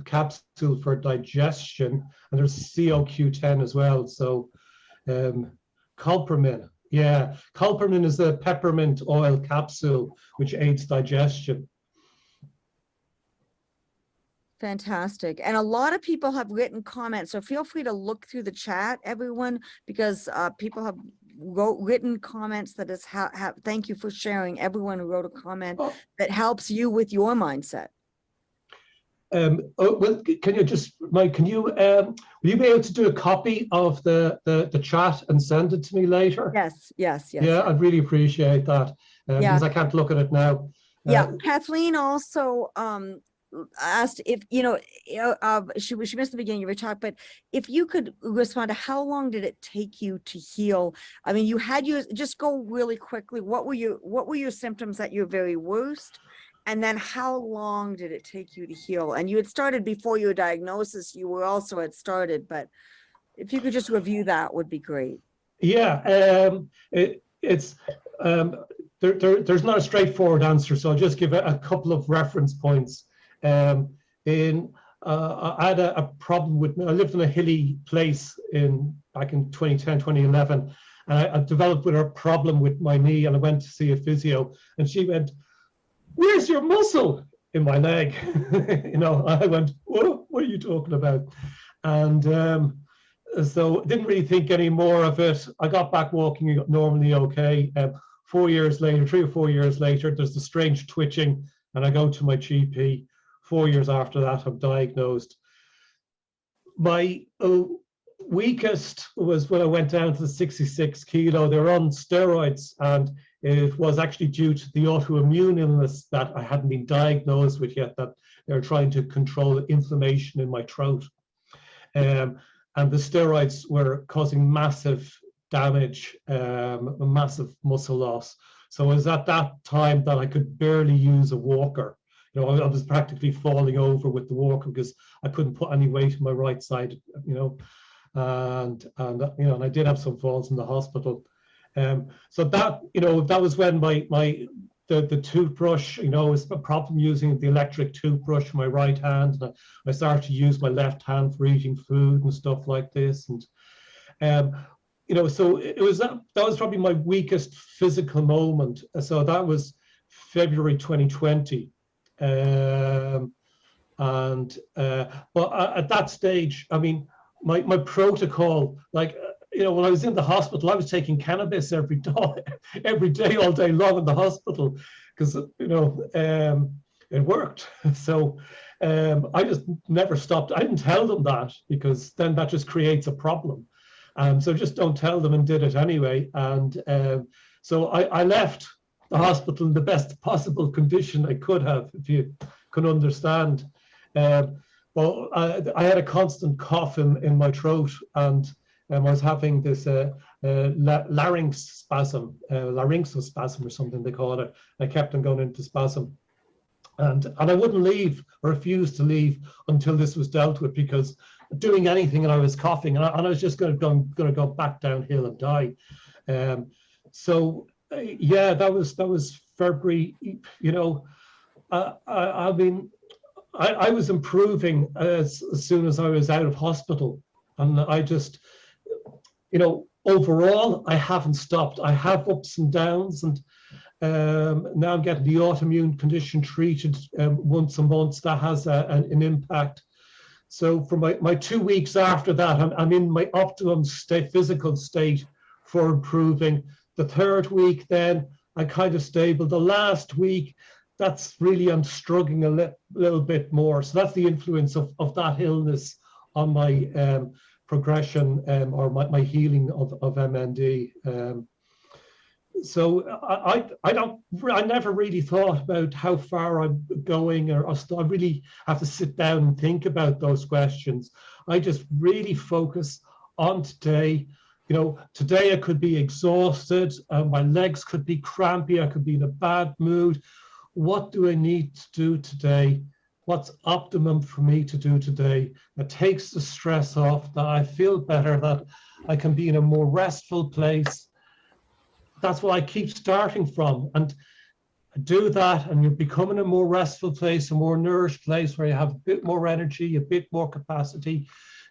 capsule for digestion, and there's CoQ10 as well. So culpramin, yeah, culpramin is a peppermint oil capsule which aids digestion. Fantastic. And a lot of people have written comments, so feel free to look through the chat, everyone, because people have written comments that is thank you for sharing. Everyone who wrote a comment that helps you with your mindset. Well, can you just, Mike, will you be able to do a copy of the chat and send it to me later? Yes. Yeah, I'd really appreciate that, because I can't look at it now. Yeah, Kathleen also asked if, she missed the beginning of your talk, but if you could respond to how long did it take you to heal? I mean, just go really quickly. What were your symptoms at your very worst? And then how long did it take you to heal? And you had started before your diagnosis, you were also had started, but if you could just review that would be great. Yeah, there's not a straightforward answer, so I'll just give a couple of reference points. I had a problem with, I lived in a hilly place back in 2010, 2011, and I developed with a problem with my knee, and I went to see a physio, and she went, "Where's your muscle in my leg?" I went, "What are you talking about?" And so didn't really think any more of it. I got back walking normally okay. 4 years later, 3 or 4 years later, there's the strange twitching, and I go to my GP. 4 years after that, I'm diagnosed. My weakest was when I went down to the 66 kilo. They were on steroids, and it was actually due to the autoimmune illness that I hadn't been diagnosed with yet, that they were trying to control inflammation in my throat. And the steroids were causing massive damage, massive muscle loss. So it was at that time that I could barely use a walker. I was practically falling over with the walker because I couldn't put any weight on my right side, and I did have some falls in the hospital. So that was when the toothbrush, was a problem using the electric toothbrush in my right hand. And I started to use my left hand for eating food and stuff like this. And so it was that was probably my weakest physical moment. So that was February 2020. But at that stage, I mean, my protocol, when I was in the hospital, I was taking cannabis every day, all day long in the hospital, because it worked. So I just never stopped. I didn't tell them that, because then that just creates a problem. So just don't tell them, and did it anyway. And so I left the hospital in the best possible condition I could have, if you can understand. Well, I had a constant cough in my throat, and I was having this larynx spasm, larynxal spasm or something they call it. I kept on going into spasm. And I wouldn't leave or refuse to leave until this was dealt with, because doing anything and I was coughing, and I was just going to go back downhill and die. Yeah, that was February. You know, I mean, I was improving as soon as I was out of hospital, and I just, you know, overall I haven't stopped. I have ups and downs, and now I'm getting the autoimmune condition treated once a month. That has an impact. So for my 2 weeks after that, I'm in my optimum state, physical state for improving. The third week, then I kind of stable. The last week, that's really, I'm struggling a little bit more. So that's the influence of that illness on my progression or my healing of MND. So I never really thought about how far I'm going, or I really have to sit down and think about those questions. I just really focus on today. You know, today I could be exhausted, my legs could be crampy, I could be in a bad mood. What do I need to do today? What's optimum for me to do today that takes the stress off, that I feel better, that I can be in a more restful place? That's what I keep starting from, and do that, and you're becoming a more restful place, a more nourished place where you have a bit more energy, a bit more capacity.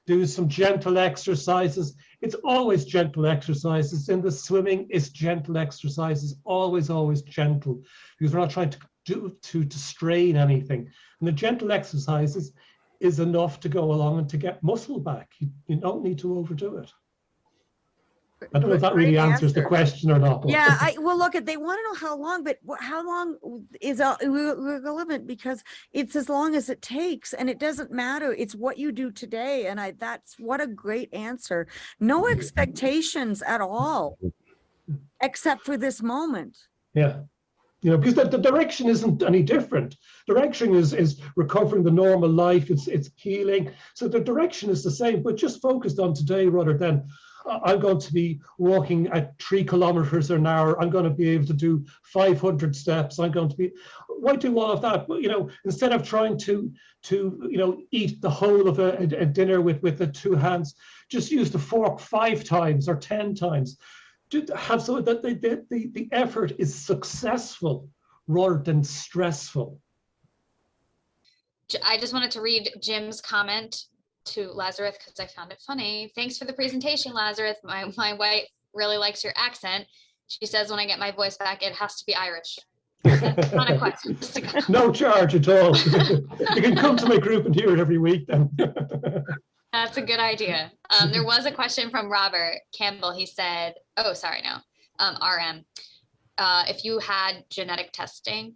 Do some gentle exercises. It's always gentle exercises. In the swimming, it's gentle exercises, always gentle, because we're not trying to strain anything. And the gentle exercises is enough to go along and to get muscle back. You don't need to overdo it. I don't know if that really answers the question or not. Yeah, well, look, they want to know how long, but how long is irrelevant, because it's as long as it takes, and it doesn't matter. It's what you do today, and that's what a great answer. No expectations at all, except for this moment. Yeah. You know, because the direction isn't any different. Direction is recovering the normal life. It's healing. So the direction is the same, but just focused on today rather than I'm going to be walking at 3 kilometers an hour. I'm going to be able to do 500 steps. I'm going to be, why do all of that? But, you know, instead of trying to you know, eat the whole of a dinner with the 2 hands, just use the fork 5 times or 10 times. To have so that the effort is successful rather than stressful. I just wanted to read Jim's comment to Lazarus because I found it funny. Thanks for the presentation, Lazarus. My wife really likes your accent. She says when I get my voice back, it has to be Irish. That's not a question. No charge at all. You can come to my group and hear it every week then. That's a good idea. There was a question from Robert Campbell. He said, oh, sorry, no, RM. If you had genetic testing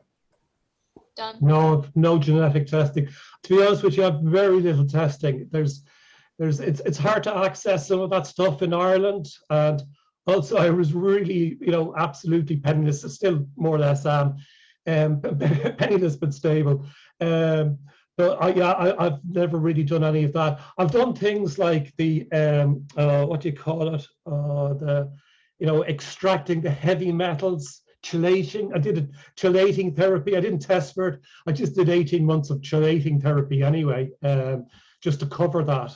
done? No genetic testing. To be honest with you, I have very little testing. It's hard to access some of that stuff in Ireland, and also I was really, you know, absolutely penniless. Still more or less penniless but stable. But I've never really done any of that. I've done things like the what do you call it? You know, extracting the heavy metals. Chelating. I did a chelating therapy. I didn't test for it. I just did 18 months of chelating therapy anyway, just to cover that.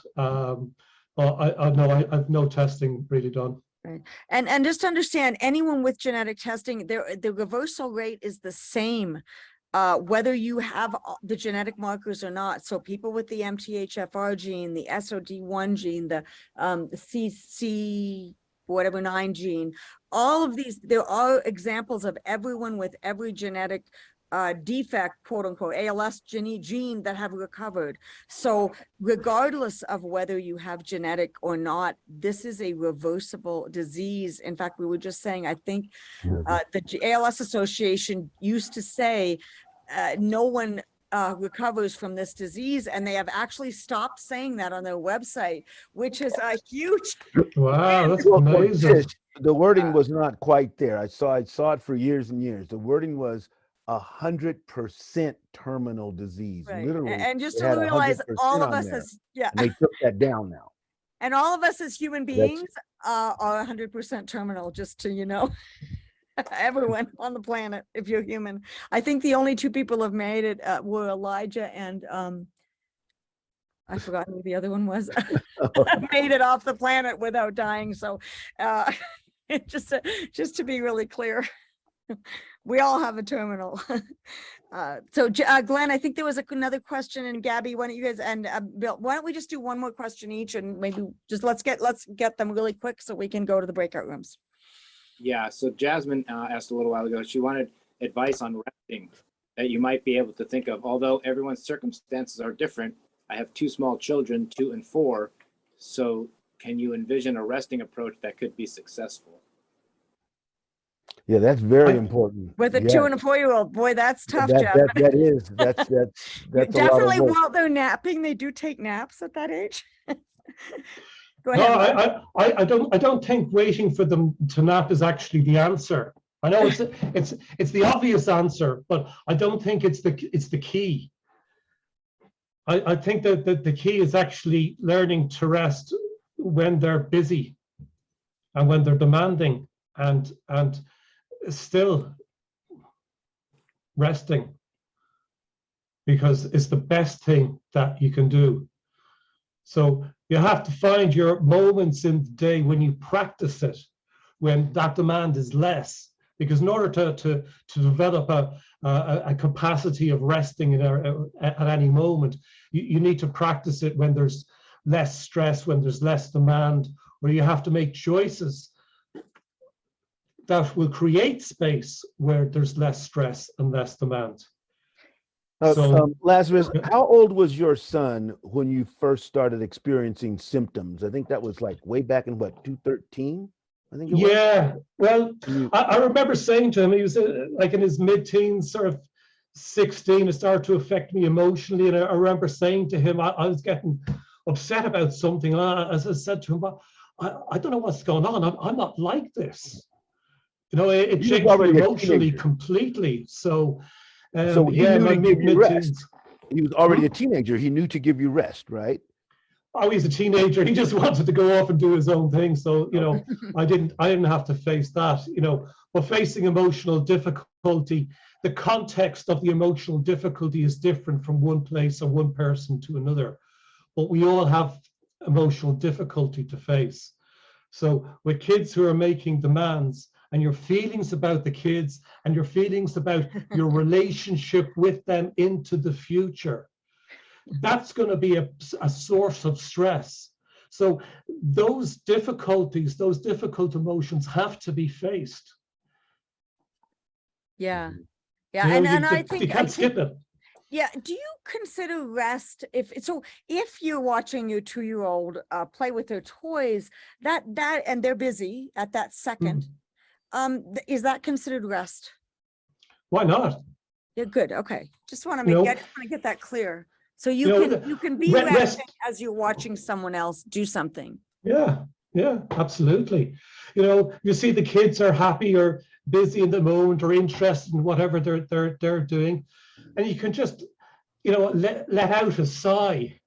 But I've no testing really done. Right. And just to understand, anyone with genetic testing, the reversal rate is the same, whether you have the genetic markers or not. So people with the MTHFR gene, the SOD1 gene, the CC whatever 9 gene, all of these, there are examples of everyone with every genetic defect, quote unquote, ALS gene that have recovered. So regardless of whether you have genetic or not, this is a reversible disease. In fact, we were just saying, I think the ALS Association used to say no one recovers from this disease, and they have actually stopped saying that on their website, which is a huge. Wow, that's amazing. The wording was not quite there. I saw it for years and years. The wording was 100% terminal disease. Right. Literally, And just it to had realize 100% all of on us there, as, yeah, and they took that down now. and all of us as human That's beings are 100% terminal, just to, everyone on the planet, if you're human. I think the only two people who have made it were Elijah and I forgot who the other one was. Made it off the planet without dying. So just to be really clear, we all have a terminal. So Glenn, I think there was another question, and Gabby, why don't you guys, and Bill, why don't we just do one more question each, and maybe just let's get them really quick so we can go to the breakout rooms. Yeah, so Jasmine asked a little while ago, she wanted advice on resting that you might be able to think of. Although everyone's circumstances are different, I have two small children, 2 and 4. So can you envision a resting approach that could be successful? Yeah, that's very important. With a Yeah. 2 and a 4-year-old, boy, that's tough, Jeff. That's a lot of Definitely work. while they're napping, they do take naps at that age. Go No, ahead. I don't think waiting for them to nap is actually the answer. I know it's the obvious answer, but I don't think it's the key. I think that the key is actually learning to rest when they're busy and when they're demanding, and still resting, because it's the best thing that you can do. So you have to find your moments in the day when you practice it, when that demand is less, because in order to develop a capacity of resting at any moment, you need to practice it when there's less stress, when there's less demand, where you have to make choices that will create space where there's less stress and less demand. So, Lazarus, how old was your son when you first started experiencing symptoms? I think that was like way back in what, 2013? I think it was. Yeah, well, I remember saying to him, he was like in his mid-teens, sort of 16, it started to affect me emotionally. And I remember saying to him, I was getting upset about something. As I said to him, I don't know what's going on. I'm not like this. It changed me emotionally completely. So he knew my to give you mid-teens. rest. He was already a teenager. He knew to give you rest, right? Oh, he's a teenager. He just wanted to go off and do his own thing. So, I didn't have to face that, but facing emotional difficulty, the context of the emotional difficulty is different from one place or one person to another. But we all have emotional difficulty to face. So with kids who are making demands, and your feelings about the kids and your feelings about your relationship with them into the future, that's going to be a source of stress. So those difficulties, those difficult emotions have to be faced. Yeah. And I think you can't skip it. Yeah. Do you consider rest if you're watching your 2-year-old play with their toys, that and they're busy at that second, is that considered rest? Why not? Yeah, good. Okay. Just want to get that clear. So you can be resting as you're watching someone else do something. Yeah, absolutely. You see the kids are happy or busy in the moment or interested in whatever they're doing, and you can just let out a sigh.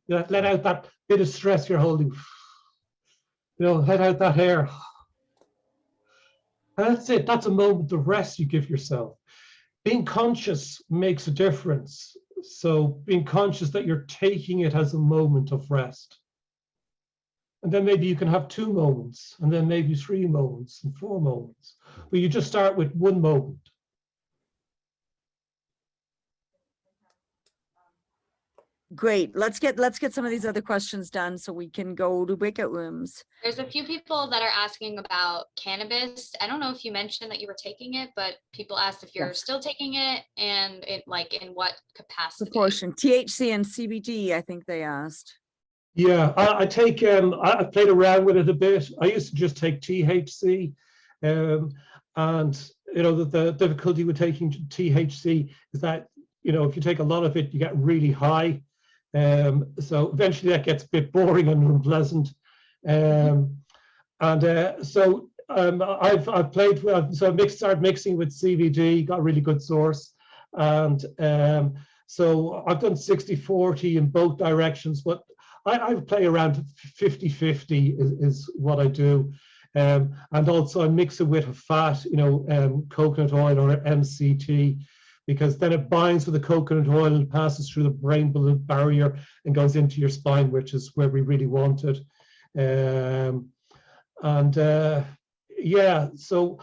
Let out that bit of stress you're holding. Let out that air. And that's it. That's a moment of rest you give yourself. Being conscious makes a difference. So being conscious that you're taking it as a moment of rest. And then maybe you can have 2 moments, and then maybe 3 moments and 4 moments. But you just start with 1 moment. Great. Let's get some of these other questions done so we can go to breakout rooms. There's a few people that are asking about cannabis. I don't know if you mentioned that you were taking it, but people asked if you're still taking it and in what capacity. Proportion. THC and CBD, I think they asked. Yeah, I take I played around with it a bit. I used to just take THC, and the difficulty with taking THC is that if you take a lot of it, you get really high. So eventually that gets a bit boring and unpleasant. So I've played with, so I started mixing with CBD, got a really good source, and so I've done 60-40 in both directions, but I play around 50-50 is what I do. And also I mix it with a fat, coconut oil or MCT, because then it binds with the coconut oil and passes through the brain-blood barrier and goes into your spine, which is where we really want it. Yeah, so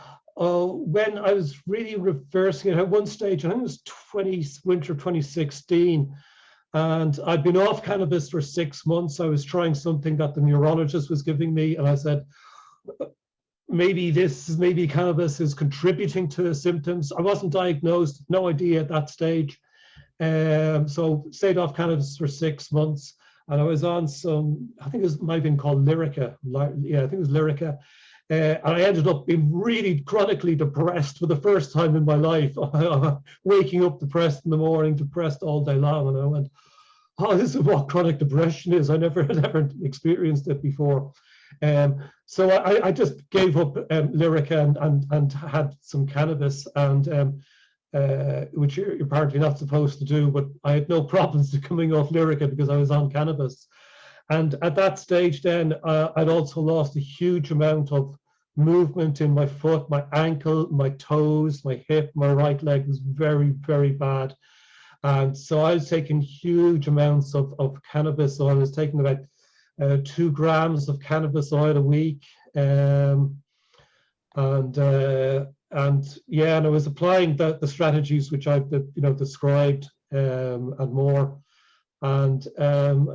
when I was really reversing it at one stage, I think it was winter 2016, and I'd been off cannabis for 6 months. I was trying something that the neurologist was giving me, and I said, maybe cannabis is contributing to symptoms. I wasn't diagnosed, no idea at that stage. So stayed off cannabis for 6 months, and I was on some, I think it might have been called Lyrica. Yeah, I think it was Lyrica. And I ended up being really chronically depressed for the first time in my life. Waking up depressed in the morning, depressed all day long, and I went, oh, this is what chronic depression is. I never had ever experienced it before. So I just gave up Lyrica and had some cannabis, and which you're apparently not supposed to do, but I had no problems coming off Lyrica because I was on cannabis. And at that stage then, I'd also lost a huge amount of movement in my foot, my ankle, my toes, my hip, my right leg was very, very bad. And so I was taking huge amounts of cannabis oil. I was taking about 2 grams of cannabis oil a week. And yeah, and I was applying the strategies which I've described and more. And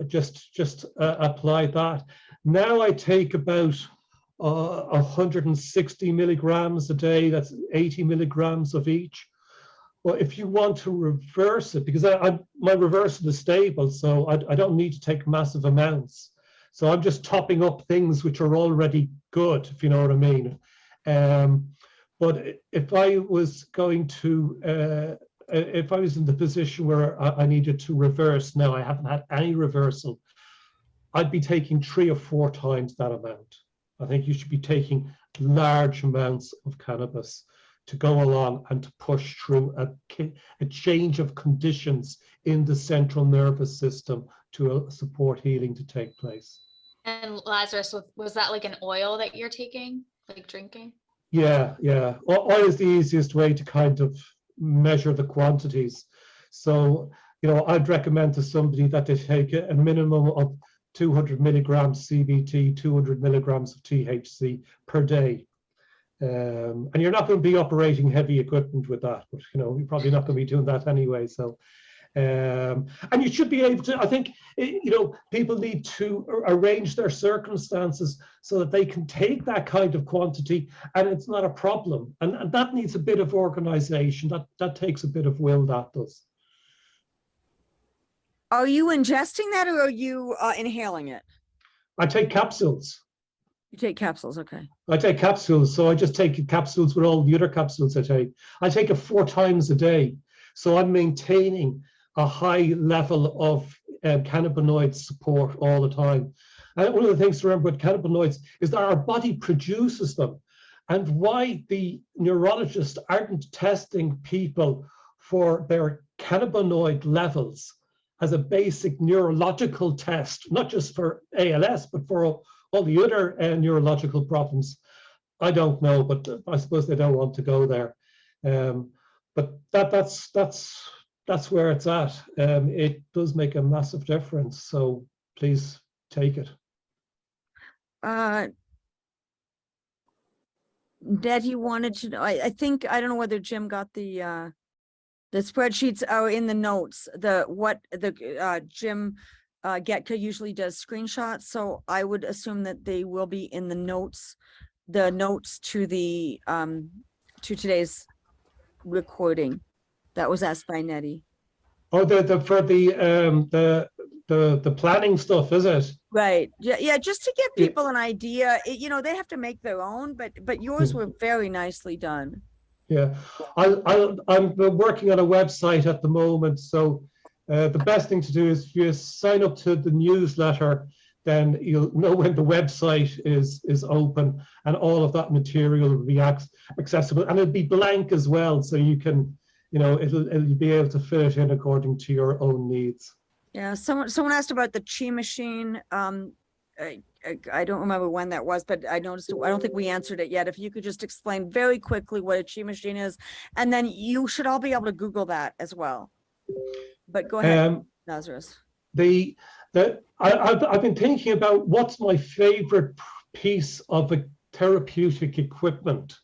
just applied that. Now I take about 160 milligrams a day. That's 80 milligrams of each. Well, if you want to reverse it, because my reversal is stable, so I don't need to take massive amounts. So I'm just topping up things which are already good, if you know what I mean. But if I was going to if I was in the position where I needed to reverse, now I haven't had any reversal, I'd be taking 3 or 4 times that amount. I think you should be taking large amounts of cannabis to go along and to push through a change of conditions in the central nervous system to support healing to take place. And Lazarus, was that like an oil that you're taking, like drinking? Yeah. Oil is the easiest way to kind of measure the quantities. So, I'd recommend to somebody that they take a minimum of 200 milligrams CBT, 200 milligrams of THC per day. And you're not going to be operating heavy equipment with that, but you're probably not going to be doing that anyway. So, and you should be able to, I think, people need to arrange their circumstances so that they can take that kind of quantity and it's not a problem. And that needs a bit of organization. That takes a bit of will, that does. Are you ingesting that or are you inhaling it? I take capsules. You take capsules, okay. I take capsules, so I just take capsules with all the other capsules I take. I take it 4 times a day. So I'm maintaining a high level of cannabinoid support all the time. And one of the things to remember with cannabinoids is that our body produces them. And why the neurologists aren't testing people for their cannabinoid levels as a basic neurological test, not just for ALS, but for all the other neurological problems, I don't know, but I suppose they don't want to go there. But that's where it's at. It does make a massive difference. So please take it. Dad, you wanted to know, I think, I don't know whether Jim got the spreadsheets are in the notes, Jim Getka usually does screenshots. So I would assume that they will be in the notes to the, to today's recording. That was asked by Nettie. Oh, for the planning stuff, is it? Right. Yeah. Just to give people an idea, they have to make their own, but yours were very nicely done. Yeah, I'm working on a website at the moment. So the best thing to do is if you sign up to the newsletter, then you'll know when the website is open, and all of that material will be accessible, and it'll be blank as well, so you can, you know, it'll be able to fit it in according to your own needs. Yeah, someone asked about the Chi machine. I don't remember when that was, but I noticed, I don't think we answered it yet. If you could just explain very quickly what a Chi machine is, and then you should all be able to Google that as well. But go ahead, Lazarus. I've been thinking about what's my favorite piece of therapeutic equipment.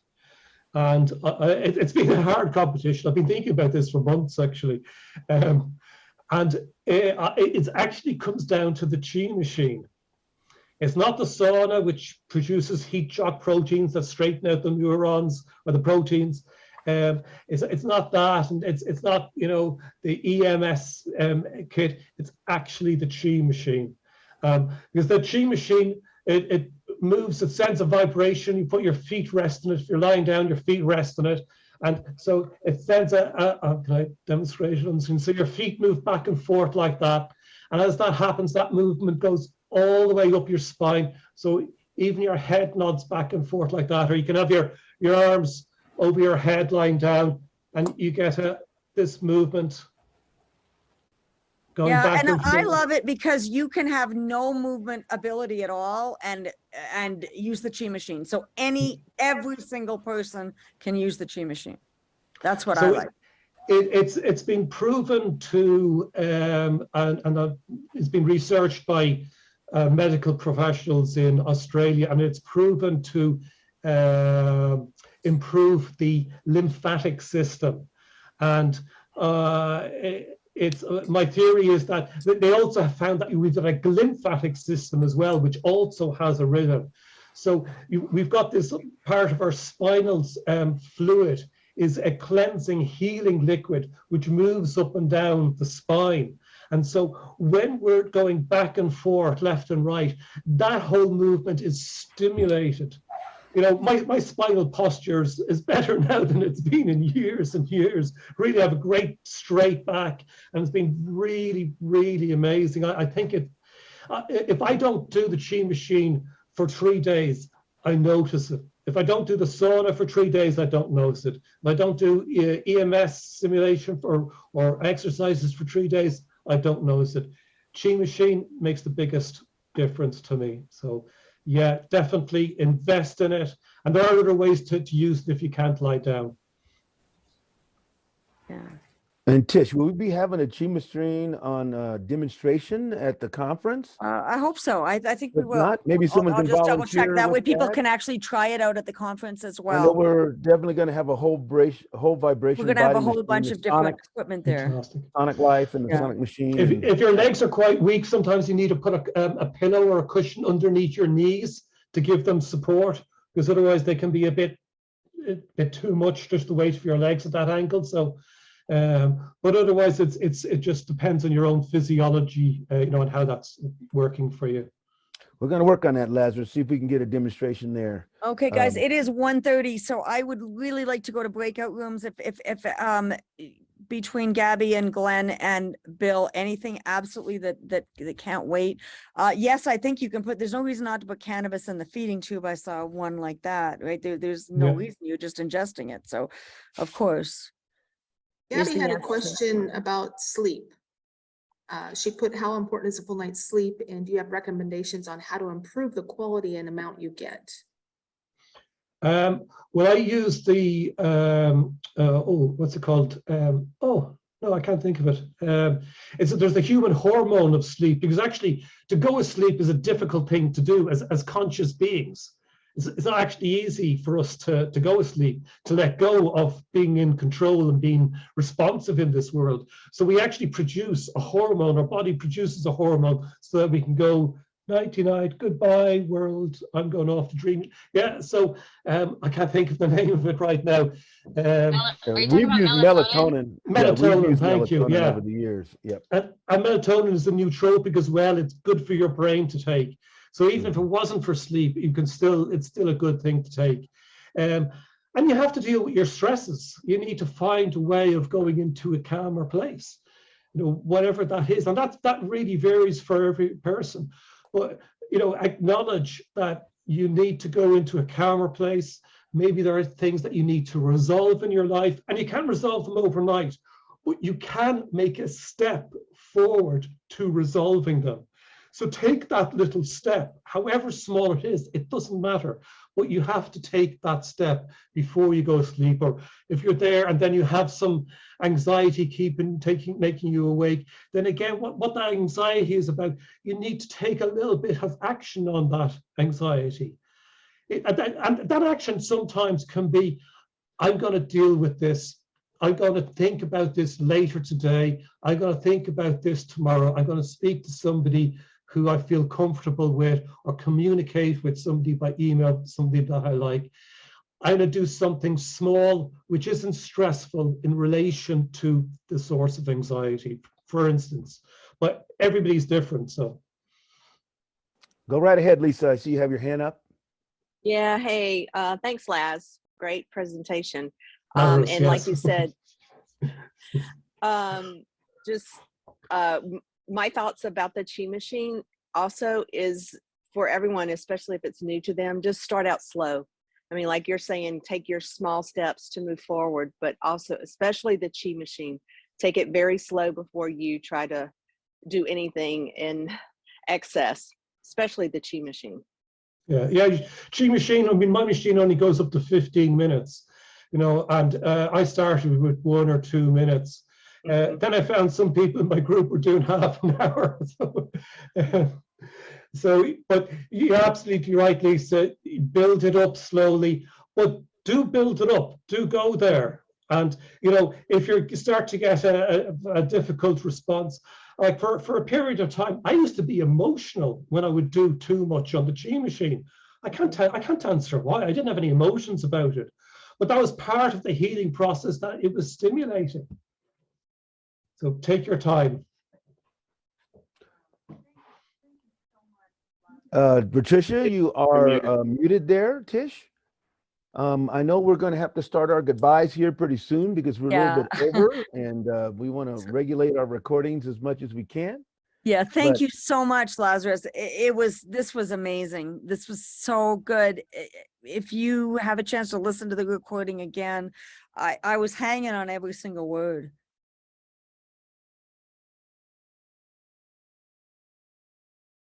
And it's been a hard competition. I've been thinking about this for months, actually. And it actually comes down to the Chi machine. It's not the sauna, which produces heat shock proteins that straighten out the neurons or the proteins. It's not that, and it's not, you know, the EMS kit. It's actually the Chi machine, because the Chi machine, it moves, it sends a vibration. You put your feet rest in it. If you're lying down, your feet rest in it, and so it sends can I demonstrate it on the screen? So your feet move back and forth like that, and as that happens, that movement goes all the way up your spine. So even your head nods back and forth like that, or you can have your arms over your head lying down, and you get this movement going back and forth. I love it because you can have no movement ability at all and use the Chi machine. So every single person can use the Chi machine. That's what I like. It's been proven to it's been researched by medical professionals in Australia, and it's proven to improve the lymphatic system. And my theory is that they also have found that we've got a lymphatic system as well, which also has a rhythm. So we've got this part of our spinal fluid is a cleansing, healing liquid, which moves up and down the spine. And so when we're going back and forth, left and right, that whole movement is stimulated. You know, my spinal posture is better now than it's been in years and years. Really have a great straight back, and it's been really, really amazing. I think if I don't do the Chi machine for 3 days, I notice it. If I don't do the sauna for 3 days, I don't notice it. If I don't do EMS simulation or exercises for 3 days, I don't notice it. Chi machine makes the biggest difference to me. So yeah, definitely invest in it. And there are other ways to use it if you can't lie down. Yeah. And Tish, will we be having a Chi machine on demonstration at the conference? I hope so. I think we If will. not, maybe someone I'll can just double check. volunteer That way with people that. can actually try it out at the conference as I know well. we're definitely going to have a whole vibration. We're going to have a body whole machine, bunch the of different equipment there. Fantastic. Sonic Life and the Yeah. Sonic machine. If your legs are quite weak, sometimes you need to put a pillow or a cushion underneath your knees to give them support, because otherwise they can be a bit too much, just the weight of your legs at that angle. So but otherwise it just depends on your own physiology, you know, and how that's working for you. We're going to work on that, Lazarus, see if we can get a demonstration there. Okay, guys, it is 1:30, so I would really like to go to breakout rooms. If between Gabby and Glenn and Bill, anything absolutely that can't wait. Yes, I think you can put. There's no reason not to put cannabis in the feeding tube. I saw one like that. Right there's no reason. You're just ingesting it. So, of course. Gabby had a question about sleep. She put, how important is a full night's sleep, and do you have recommendations on how to improve the quality and amount you get? Well, I use the what's it called? Oh no, I can't think of it. There's the human hormone of sleep, because actually to go to sleep is a difficult thing to do as conscious beings. It's not actually easy for us to go to sleep, to let go of being in control and being responsive in this world. So we actually produce a hormone, our body produces a hormone so that we can go nighty-night, goodbye world, I'm going off to dream. Yeah, so I can't think of the name of it right now. We've used melatonin. Melatonin, thank you. Yeah, over the years. Yep. And melatonin is a nootropic as well. It's good for your brain to take. So even if it wasn't for sleep, it's still a good thing to take. And you have to deal with your stresses. You need to find a way of going into a calmer place, you know, whatever that is. And that really varies for every person. But acknowledge that you need to go into a calmer place. Maybe there are things that you need to resolve in your life, and you can't resolve them overnight, but you can make a step forward to resolving them. So take that little step, however small it is, it doesn't matter, but you have to take that step before you go to sleep. Or if you're there and then you have some anxiety making you awake, then again, what that anxiety is about, you need to take a little bit of action on that anxiety. And that action sometimes can be, I'm going to deal with this. I'm going to think about this later today. I'm going to think about this tomorrow. I'm going to speak to somebody who I feel comfortable with, or communicate with somebody by email, somebody that I like. I'm going to do something small, which isn't stressful in relation to the source of anxiety, for instance. But everybody's different, so. Go right ahead, Lisa. I see you have your hand up. Yeah, hey, thanks, Laz. Great presentation. Lazarus, And like yes. you said, just my thoughts about the Chi machine also is for everyone, especially if it's new to them, just start out slow. I mean, like you're saying, take your small steps to move forward, but also, especially the Chi machine, take it very slow before you try to do anything in excess, especially the Chi machine. Yeah, Chi machine, I mean, my machine only goes up to 15 minutes, and I started with 1 or 2 minutes. Then I found some people in my group were doing half an hour. But you're absolutely right, Lisa. Build it up slowly, but do build it up. Do go there. And if you start to get a difficult response, like for a period of time, I used to be emotional when I would do too much on the Chi machine. I can't answer why. I didn't have any emotions about it, but that was part of the healing process that it was stimulating. So take your time. Patricia, you are muted there, Tish. I know we're going to have to start our goodbyes here pretty soon because we're a little bit over, and we want to regulate our recordings as much as we can. Yeah, thank you so much, Lazarus. This was amazing. This was so good. If you have a chance to listen to the recording again, I was hanging on every single word.